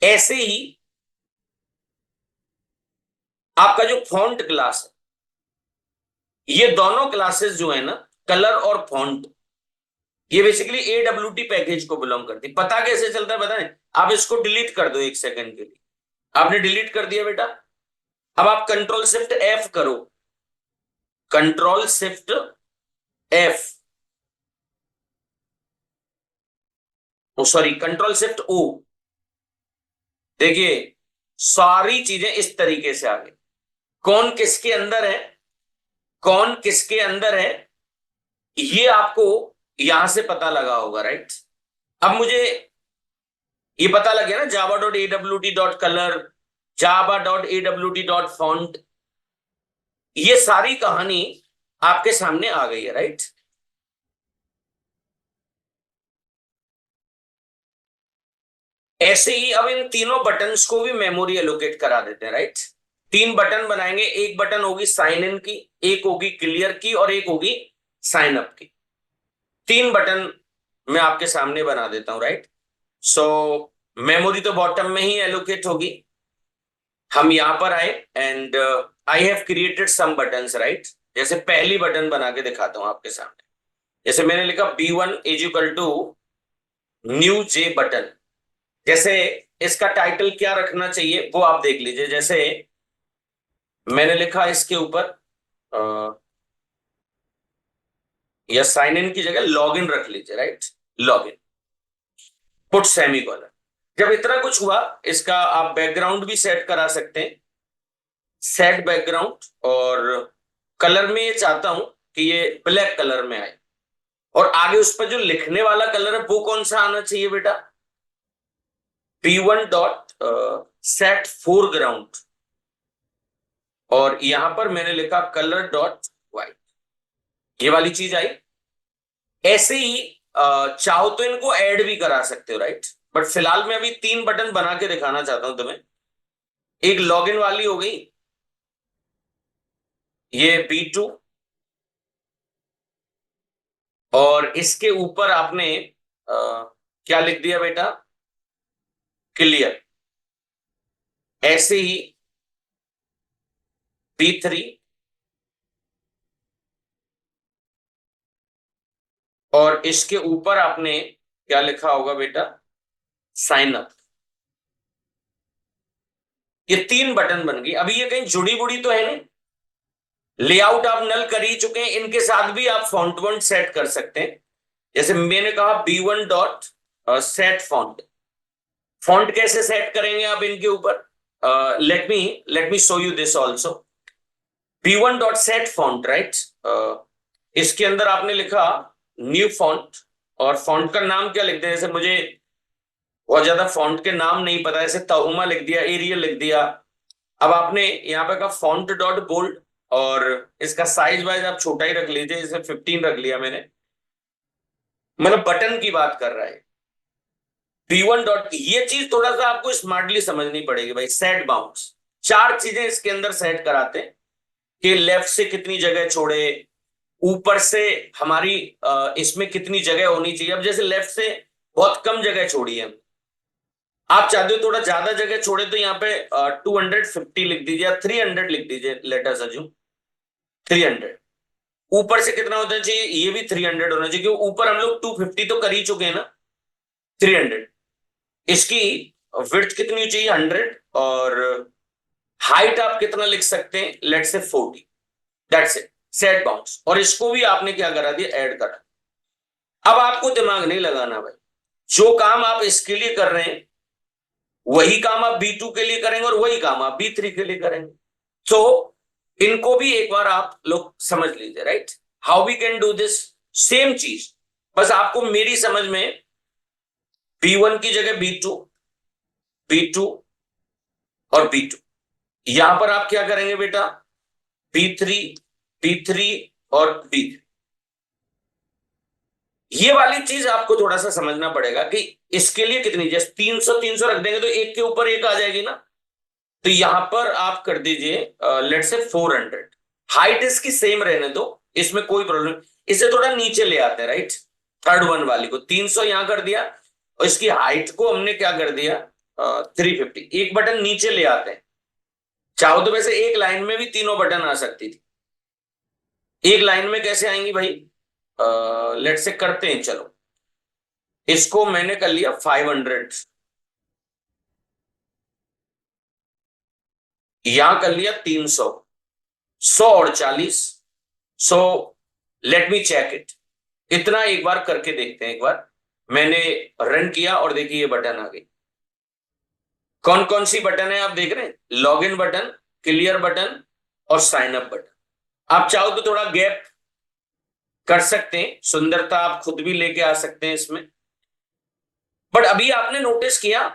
ऐसे ही आपका जो फॉन्ट क्लास है, ये दोनों क्लासेस जो है ना, कलर और फॉन्ट, ये बेसिकली एडब्ल्यूटी पैकेज को बिलोंग करती है। पता कैसे चलता है बताएं? आप इसको डिलीट कर दो 1 सेकंड के लिए। आपने डिलीट कर दिया बेटा। अब आप कंट्रोल शिफ्ट एफ करो, control shift F, sorry control shift O. देखिए सारी चीजें इस तरीके से आ गई। कौन किसके अंदर है, कौन किसके अंदर है, ये आपको यहां से पता लगा होगा, राइट? अब मुझे ये पता लग गया ना, java.awt.color, java.awt.font, ये सारी कहानी आपके सामने आ गई है, राइट? ऐसे ही अब इन तीनों बटन्स को भी मेमोरी एलोकेट करा देते हैं, राइट? 3 बटन बनाएंगे। एक बटन होगी साइन इन की, एक होगी क्लियर की, और एक होगी साइन अप की। 3 बटन मैं आपके सामने बना देता हूं, राइट? सो मेमोरी तो बॉटम में ही एलोकेट होगी। हम यहां पर आए and I have created some buttons, right? जैसे पहली बटन बना के दिखाता हूं आपके सामने। जैसे मैंने लिखा B1 is equal to new J button. जैसे इसका टाइटल क्या रखना चाहिए वो आप देख लीजिए। जैसे मैंने लिखा इसके ऊपर या साइन इन की जगह लॉग इन रख लीजिए, right? Log in, put semicolon. जब इतना कुछ हुआ, इसका आप बैकग्राउंड भी सेट करा सकते हैं, सेट बैकग्राउंड। और कलर में ये चाहता हूं कि ये ब्लैक कलर में आए। और आगे उस पर जो लिखने वाला कलर है वो कौन सा आना चाहिए बेटा? P1 dot set foreground. और यहां पर मैंने लिखा कलर डॉट व्हाइट। ये वाली चीज आई। ऐसे ही चाहो तो इनको ऐड भी करा सकते हो, राइट? बट फिलहाल मैं अभी 3 बटन बना के दिखाना चाहता हूं तुम्हें। एक लॉगिन वाली हो गई, ये B2, और इसके ऊपर आपने क्या लिख दिया बेटा? क्लियर। ऐसे ही B3, और इसके ऊपर आपने क्या लिखा होगा बेटा? Sign up. ये 3 बटन बन गई। अभी ये कहीं जुड़ी बुड़ी तो है नहीं। लेआउट आप नल कर ही चुके हैं, इनके साथ भी आप फॉन्ट वॉन्ट सेट कर सकते हैं। जैसे मैंने कहा B1 dot set font. Font कैसे सेट करेंगे आप इनके ऊपर? Late me show you this also. B1 dot set font, right? इसके अंदर आपने लिखा न्यू फॉन्ट, और फॉन्ट का नाम क्या लिखते हैं? जैसे मुझे बहुत ज्यादा फॉन्ट के नाम नहीं पता, ऐसे तहुमा लिख दिया, एरियल लिख दिया। अब आपने यहाँ पे कहा फॉन्ट डॉट बोल्ड, और इसका साइज वाइज आप छोटा ही रख लीजिए, जैसे 15 रख लिया मैंने, मतलब बटन की बात कर रहा है। B1 डॉट, ये चीज थोड़ा सा आपको स्मार्टली समझनी पड़ेगी भाई। सेट बाउंस, चार चीजें इसके अंदर सेट कराते हैं कि लेफ्ट से कितनी जगह छोड़े, ऊपर से हमारी इसमें कितनी जगह होनी चाहिए। अब जैसे लेफ्ट से बहुत कम जगह छोड़ी है, आप चाहते हो थोड़ा ज्यादा जगह छोड़े, तो यहाँ पे 250 लिख दीजिए या 300 लिख दीजिए, लेटर अज्यूम 300। ऊपर से कितना होना चाहिए, ये भी 300 होना चाहिए, क्योंकि ऊपर हम लोग 250 तो कर ही चुके हैं ना। 300, इसकी विड्थ कितनी चाहिए, 100, और हाइट आप कितना लिख सकते हैं, लेट से 40। That's it, set bounce. और इसको भी आपने क्या करा दिया, ऐड करा। अब आपको दिमाग नहीं लगाना भाई, जो काम आप इसके लिए कर रहे हैं वही काम आप B2 के लिए करेंगे, और वही काम आप B3 के लिए करेंगे। तो इनको भी एक बार आप लोग समझ लीजिए, right, how we can do this. Same चीज, बस आपको मेरी समझ में B1 की जगह B2, B2 और B2, यहां पर आप क्या करेंगे बेटा, B3, B3 और B3। ये वाली चीज आपको थोड़ा सा समझना पड़ेगा कि इसके लिए कितनी, जैसे 300 300 रख देंगे तो एक के ऊपर एक आ जाएगी ना। तो यहां पर आप कर दीजिए लेट से 400। हाइट इसकी सेम रहने दो, इसमें कोई प्रॉब्लम। इसे थोड़ा नीचे ले आते हैं, राइट, थर्ड वन वाली को 300 यहां कर दिया, और इसकी हाइट को हमने क्या कर दिया, 350। एक बटन नीचे ले आते हैं। चाहो तो वैसे एक लाइन में भी तीनों बटन आ सकती थी। एक लाइन में कैसे आएंगी भाई, लेट से करते हैं, चलो इसको मैंने कर लिया 500, यहां कर लिया 300, 100 और 40। So let me check it, इतना एक बार करके देखते हैं। एक बार मैंने रन किया और देखिए ये बटन आ गई। कौन कौन सी बटन है आप देख रहे हैं, log in button, clear button और साइन अप बटन। आप चाहो तो थोड़ा गैप कर सकते हैं, सुंदरता आप खुद भी लेके आ सकते हैं इसमें। बट अभी आपने नोटिस किया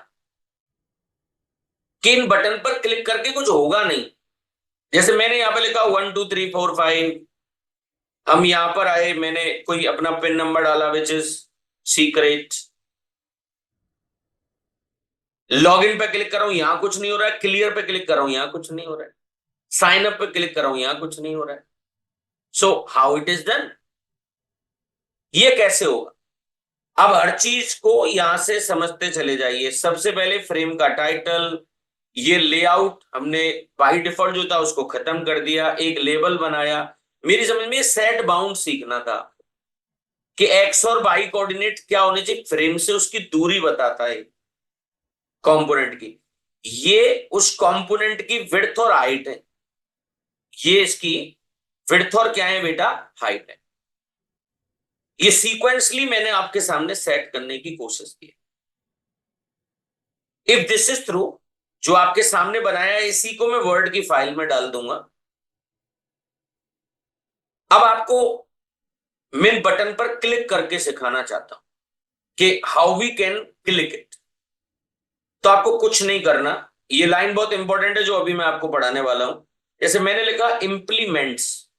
कि इन बटन पर क्लिक करके कुछ होगा नहीं। जैसे मैंने यहां पर लिखा 1 2 3 4 5, हम यहां पर आए, मैंने कोई अपना पिन नंबर डाला which is secret, log in पे क्लिक कर रहा हूं, यहां कुछ नहीं हो रहा है, क्लियर पे क्लिक कर रहा हूं, यहां कुछ नहीं हो रहा है, साइन अप पे क्लिक कर रहा हूं, यहां कुछ नहीं हो रहा है। So how it is done, ये कैसे होगा। अब हर चीज को यहां से समझते चले जाइए। सबसे पहले फ्रेम का टाइटल, ये लेआउट हमने बाय डिफॉल्ट जो था उसको खत्म कर दिया, एक लेबल बनाया। मेरी समझ में सेट बाउंड सीखना था कि एक्स और वाई कोऑर्डिनेट क्या होने चाहिए, फ्रेम से उसकी दूरी बताता है कंपोनेंट की। ये उस कंपोनेंट की विड्थ और हाइट है, ये इसकी विड्थ और क्या है बेटा, हाइट है। ये सीक्वेंसली मैंने आपके सामने सेट करने की कोशिश की। इफ दिस इज ट्रू, जो आपके सामने बनाया है इसी को मैं वर्ड की फाइल में डाल दूंगा। अब आपको मैं बटन पर क्लिक करके सिखाना चाहता हूं कि how we can click it. तो आपको कुछ नहीं करना, ये लाइन बहुत इंपॉर्टेंट है जो अभी मैं आपको पढ़ाने वाला हूं। जैसे मैंने लिखा इंप्लीमेंट्स,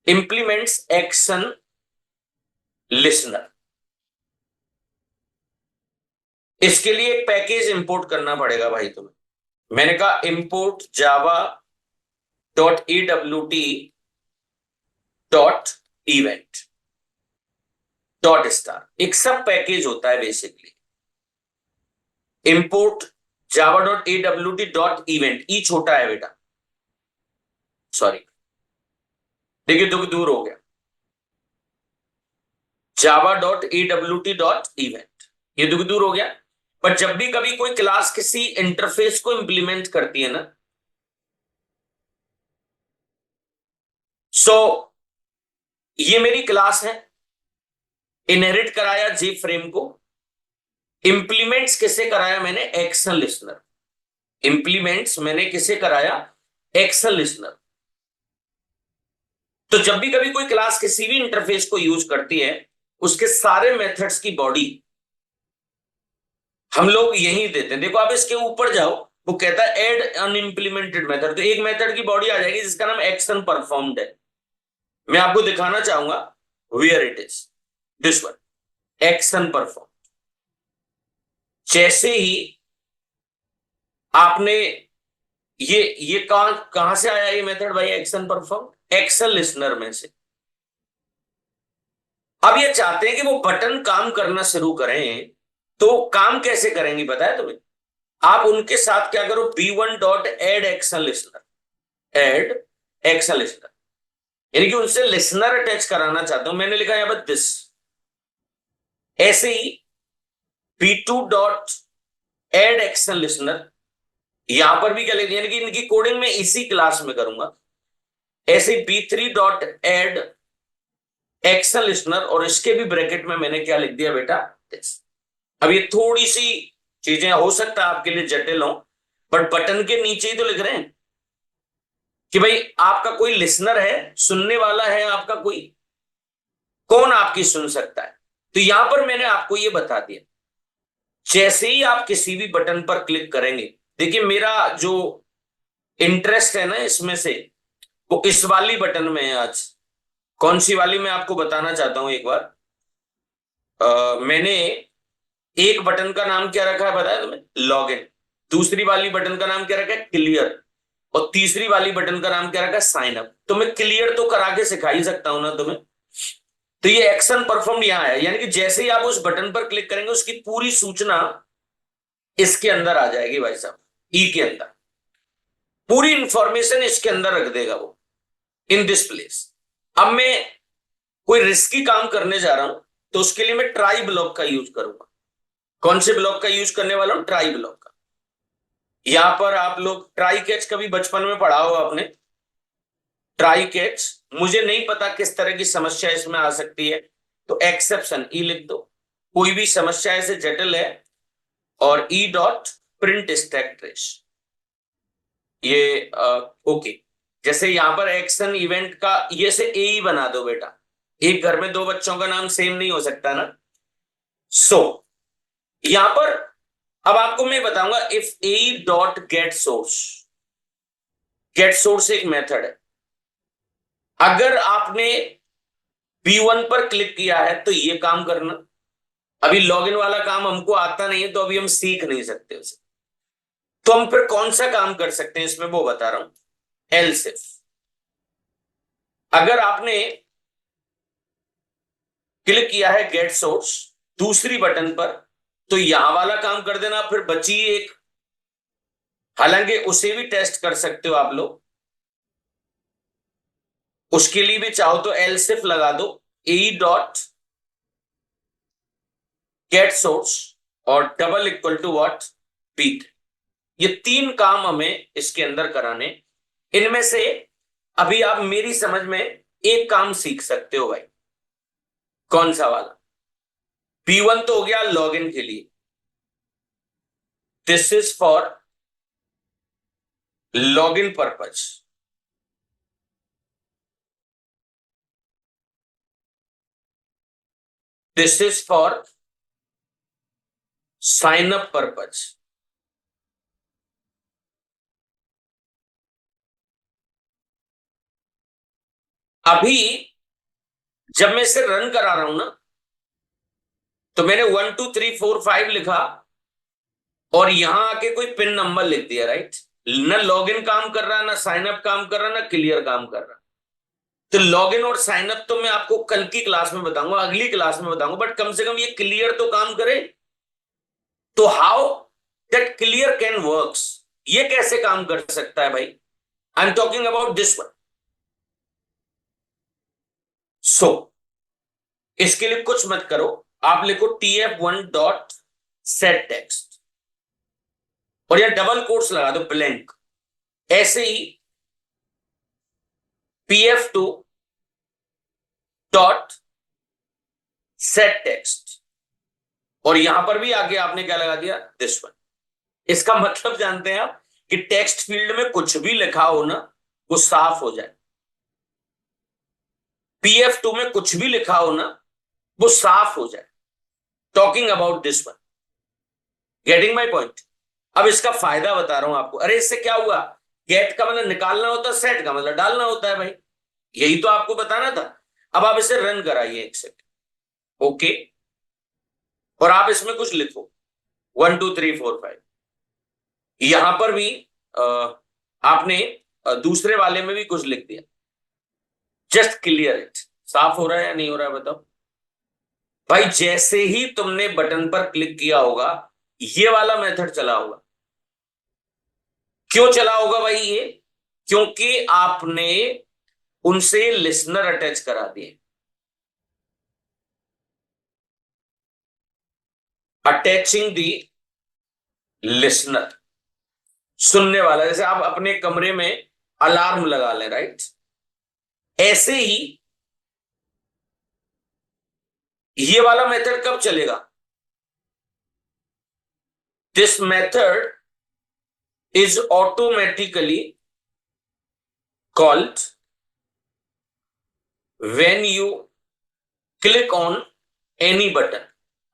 इंप्लीमेंट्स एक्शन लिसनर, इसके लिए एक पैकेज इंपोर्ट करना पड़ेगा भाई तुम्हें। मैंने कहा import Java dot EWT dot event dot star, एक सब पैकेज होता है basically. Import Java dot EWT dot event, E छोटा है बेटा, सॉरी, देखिए दूर हो गया, Java dot EWT dot event, ये दूर हो गया। पर जब भी कभी कोई क्लास किसी इंटरफेस को इंप्लीमेंट करती है ना, सो ये मेरी क्लास है, इनहेरिट कराया जे फ्रेम को, इंप्लीमेंट्स किसे कराया मैंने, एक्शन लिसनर। इंप्लीमेंट्स मैंने किसे कराया, एक्शन लिसनर। तो जब भी कभी कोई क्लास किसी भी इंटरफेस को यूज करती है, उसके सारे मेथड्स की बॉडी हम लोग यही देते हैं। देखो आप इसके ऊपर जाओ, वो कहता है एड अनइंप्लीमेंटेड मेथड, तो एक मेथड की बॉडी आ जाएगी जिसका नाम एक्शन परफॉर्म्ड है। मैं आपको दिखाना चाहूंगा where it is, this one, action perform. जैसे ही आपने ये कहां कहां से आया ये मेथड भाई, एक्शन परफॉर्म एक्शन लिसनर में से। अब ये चाहते हैं कि वो बटन काम करना शुरू करें, तो काम कैसे करेंगे पता है तुम्हें? आप उनके साथ क्या करो, B1 dot add action listener, add action listener, यानी कि उनसे लिसनर अटैच कराना चाहता हूं। मैंने लिखा यहां पर दिस। ऐसे ही B2 dot add action listener, यहां पर भी क्या लिख दिया, यानी कि इनकी कोडिंग में इसी क्लास में करूंगा। ऐसे B3 dot add action listener, और इसके भी ब्रैकेट में मैंने क्या लिख दिया बेटा, दिस। अब ये थोड़ी सी चीजें हो सकता है आपके लिए जटिल हो, बट बटन के नीचे ही तो लिख रहे हैं कि भाई आपका कोई लिसनर है, सुनने वाला है आपका कोई, कौन आपकी सुन सकता है। तो यहां पर मैंने आपको ये बता दिया, जैसे ही आप किसी भी बटन पर क्लिक करेंगे, देखिए मेरा जो इंटरेस्ट है ना इसमें से, वो इस वाली बटन में है आज। कौन सी वाली, मैं आपको बताना चाहता हूं एक बार। मैंने एक बटन का नाम क्या रखा है बताया तुम्हें, लॉगिन। दूसरी वाली बटन का नाम क्या रखा है, क्लियर। और तीसरी वाली बटन का नाम क्या रखा है, साइन अप। तो मैं क्लियर तो करा के सिखा ही सकता हूं ना तुम्हें। तो ये एक्शन परफॉर्म यहां है, यानी कि जैसे ही आप उस बटन पर क्लिक करेंगे उसकी पूरी सूचना इसके अंदर आ जाएगी भाई साहब, ई के अंदर पूरी इंफॉर्मेशन इसके अंदर रख देगा वो, इन दिस प्लेस। अब मैं कोई रिस्की काम करने जा रहा हूं, तो उसके लिए मैं ट्राई ब्लॉक का यूज करूंगा। कौन से ब्लॉक का यूज करने वाला हूं, ट्राई ब्लॉक का। यहां पर आप लोग ट्राई कैच कभी बचपन में पढ़ा होगा आपने, ट्राई कैच। मुझे नहीं पता किस तरह की समस्या इसमें आ सकती है, तो एक्सेप्शन ई लिख दो। कोई भी समस्या ऐसे जटिल है, और E dot print stack trace, ये ओके। जैसे यहां पर एक्शन इवेंट का ये से ए ही बना दो बेटा, एक घर में दो बच्चों का नाम सेम नहीं हो सकता ना। सो यहां पर अब आपको मैं बताऊंगा, if a dot get source, get source एक मेथड है। अगर आपने B1 पर क्लिक किया है तो ये काम करना। अभी लॉगिन वाला काम हमको आता नहीं है, तो अभी हम सीख नहीं सकते उसे। तो हम फिर कौन सा काम कर सकते हैं इसमें, वो बता रहा हूं, एल्स इफ। अगर आपने क्लिक किया है गेट सोर्स दूसरी बटन पर, तो यहां वाला काम कर देना, फिर बची एक, हालांकि उसे भी टेस्ट कर सकते हो आप लोग, उसके लिए भी चाहो तो एल्स इफ लगा दो, ए डॉट गेट सोर्स और double equal to what, beat. ये तीन काम हमें इसके अंदर कराने। इनमें से अभी आप मेरी समझ में एक काम सीख सकते हो भाई, कौन सा वाला। B1 तो हो गया लॉगिन के लिए, this is for login purpose. This is for sign up purpose. अभी जब मैं इसे रन करा रहा हूं ना, तो मैंने 1 2 3 4 5 लिखा, और यहां आके कोई पिन नंबर लिख दिया, राइट। न लॉगिन काम कर रहा, ना साइन अप काम कर रहा, ना क्लियर काम कर रहा। तो लॉगिन और साइन अप तो मैं आपको कल की क्लास में बताऊंगा, अगली क्लास में बताऊंगा, बट कम से कम ये क्लियर तो काम करे। तो how that clear can works, ये कैसे काम कर सकता है भाई, I am talking about this one. So इसके लिए कुछ मत करो, आप लिखो TF1 डॉट सेट टेक्स्ट, और यह डबल कोट्स लगा दो ब्लैंक। ऐसे ही PF2 डॉट सेट टेक्स्ट, और यहां पर भी आगे आपने क्या लगा दिया, दिस वन। इसका मतलब जानते हैं आप, कि टेक्स्ट फील्ड में कुछ भी लिखा हो ना, वो साफ हो जाए। PF2 में कुछ भी लिखा हो ना, वो साफ हो जाए, talking about this one. Getting my point? अब इसका फायदा बता रहा हूं आपको। अरे इससे क्या हुआ, गेट का मतलब निकालना होता है, सेट का मतलब डालना होता है भाई, यही तो आपको बताना था। अब आप इसे रन कराइए एक सेट, ओके, और आप इसमें कुछ लिखो 1 2 3 4 5। यहां पर भी आपने दूसरे वाले में भी कुछ लिख दिया। Just clear it. साफ हो रहा है या नहीं हो रहा है बताओ भाई? जैसे ही तुमने बटन पर क्लिक किया होगा ये वाला मेथड चला होगा। क्यों चला होगा भाई ये? क्योंकि आपने उनसे लिसनर अटैच करा दिए। अटैचिंग दी लिसनर, सुनने वाला, जैसे आप अपने कमरे में अलार्म लगा लें, राइट? ऐसे ही ये वाला मेथड कब चलेगा? This method is automatically called when you click on any button।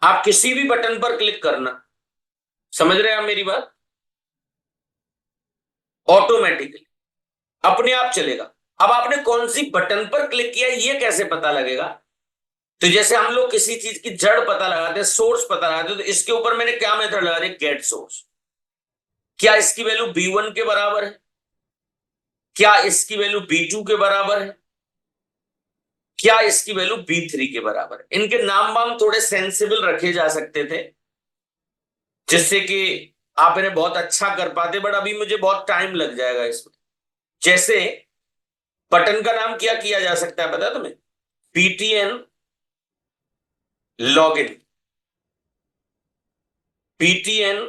आप किसी भी बटन पर क्लिक करना, समझ रहे हैं आप मेरी बात? ऑटोमेटिकली अपने आप चलेगा। अब आपने कौन सी बटन पर क्लिक किया ये कैसे पता लगेगा? तो जैसे हम लोग किसी चीज की जड़ पता लगाते हैं, सोर्स पता लगाते हैं, तो इसके ऊपर मैंने क्या मेथड लगा दिया? Get source. क्या इसकी वैल्यू B1 के बराबर है? क्या इसकी वैल्यू B2 के बराबर है? क्या इसकी वैल्यू B3 के बराबर है? इनके नाम वाम थोड़े सेंसिबल रखे जा सकते थे जिससे कि आप इन्हें बहुत अच्छा कर पाते, बट अभी मुझे बहुत टाइम लग जाएगा इसमें। जैसे बटन का नाम क्या किया जा सकता है पता है तुम्हें? PTN लॉगिन, PTN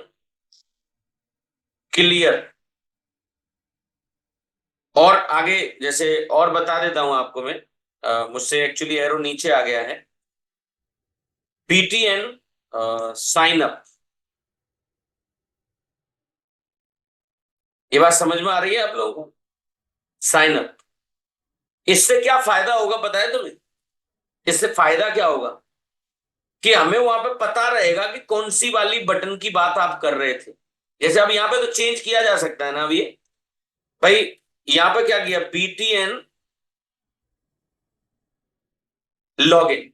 क्लियर, और आगे जैसे और बता देता हूं आपको मैं, मुझसे एक्चुअली एरो नीचे आ गया है। PTN sign up. ये बात समझ में आ रही है आप लोगों को? साइन अप, इससे क्या फायदा होगा पता है तुम्हें? इससे फायदा क्या होगा कि हमें वहां पे पता रहेगा कि कौन सी वाली बटन की बात आप कर रहे थे। जैसे अब यहां पे तो चेंज किया जा सकता है ना। अब ये भाई यहां पे क्या किया? PTN login.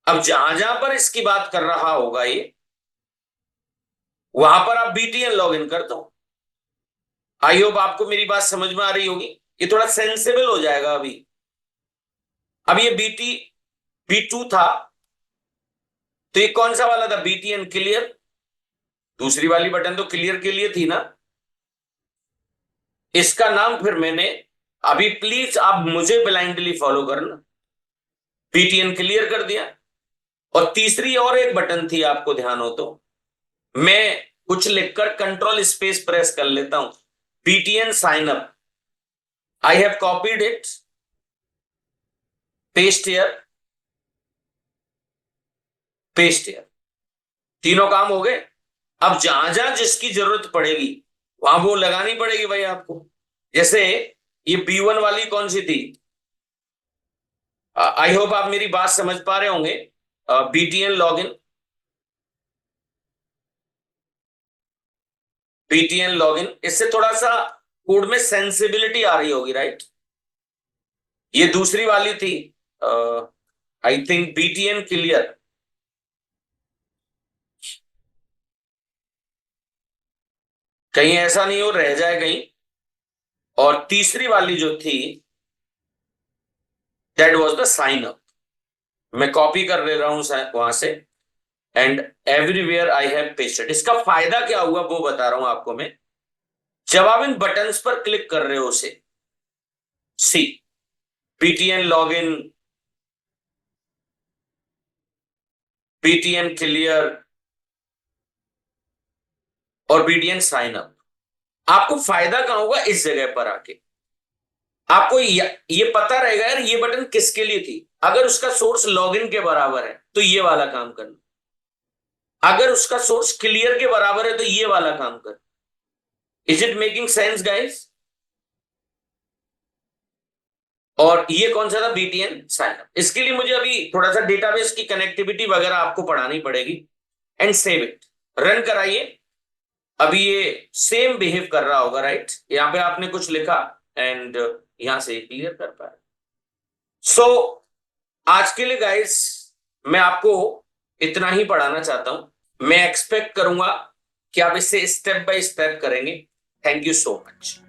अब जहां जहां पर इसकी बात कर रहा होगा ये, वहां पर आप BTN लॉगिन कर दो। आई होप आपको मेरी बात समझ में आ रही होगी। ये थोड़ा सेंसिबल हो जाएगा अभी। अब ये B2 था, तो ये कौन सा वाला था? BTN clear. दूसरी वाली बटन तो क्लियर के लिए थी ना। इसका नाम फिर मैंने, अभी प्लीज आप मुझे ब्लाइंडली फॉलो करना, PTN क्लियर कर दिया। और तीसरी और एक बटन थी, आपको ध्यान हो तो मैं कुछ लिखकर कंट्रोल स्पेस प्रेस कर लेता हूं। PTN sign up. I have copied it, paste here, paste here. तीनों काम हो गए। अब जहां जहां जिसकी जरूरत पड़ेगी वहां वो लगानी पड़ेगी भाई आपको। जैसे ये B1 वाली कौन सी थी? आई होप आप मेरी बात समझ पा रहे होंगे। BTN लॉगिन, PTN लॉगिन, इससे थोड़ा सा कोड में सेंसिबिलिटी आ रही होगी, राइट? ये दूसरी वाली थी, आई थिंक BTN क्लियर। कहीं ऐसा नहीं हो रह जाए कहीं। और तीसरी वाली जो थी that was the sign up. मैं कॉपी कर ले रहा हूं वहां से, and everywhere I have pasted. इसका फायदा क्या हुआ वो बता रहा हूं आपको मैं। जब आप इन बटन्स पर क्लिक कर रहे हो उसे, सी PTN लॉगिन, PTN क्लियर और BTN साइन अप, आपको फायदा कहां होगा? इस जगह पर आके आपको ये पता रहेगा यार ये बटन किसके लिए थी। अगर उसका सोर्स लॉगिन के बराबर है तो ये वाला काम करना, अगर उसका सोर्स क्लियर के बराबर है तो ये वाला काम कर। Is it making sense guys? और ये कौन सा था? BTN sign up. इसके लिए मुझे अभी थोड़ा सा डेटाबेस की कनेक्टिविटी वगैरह आपको पढ़ानी पड़ेगी, एंड सेव इट। रन कराइए। अभी ये सेम बिहेव कर रहा होगा, राइट? यहाँ पे आपने कुछ लिखा एंड यहां से क्लियर कर पाए। सो आज के लिए गाइस मैं आपको इतना ही पढ़ाना चाहता हूं। मैं एक्सपेक्ट करूंगा कि आप इसे स्टेप बाय स्टेप करेंगे। Thank you so much.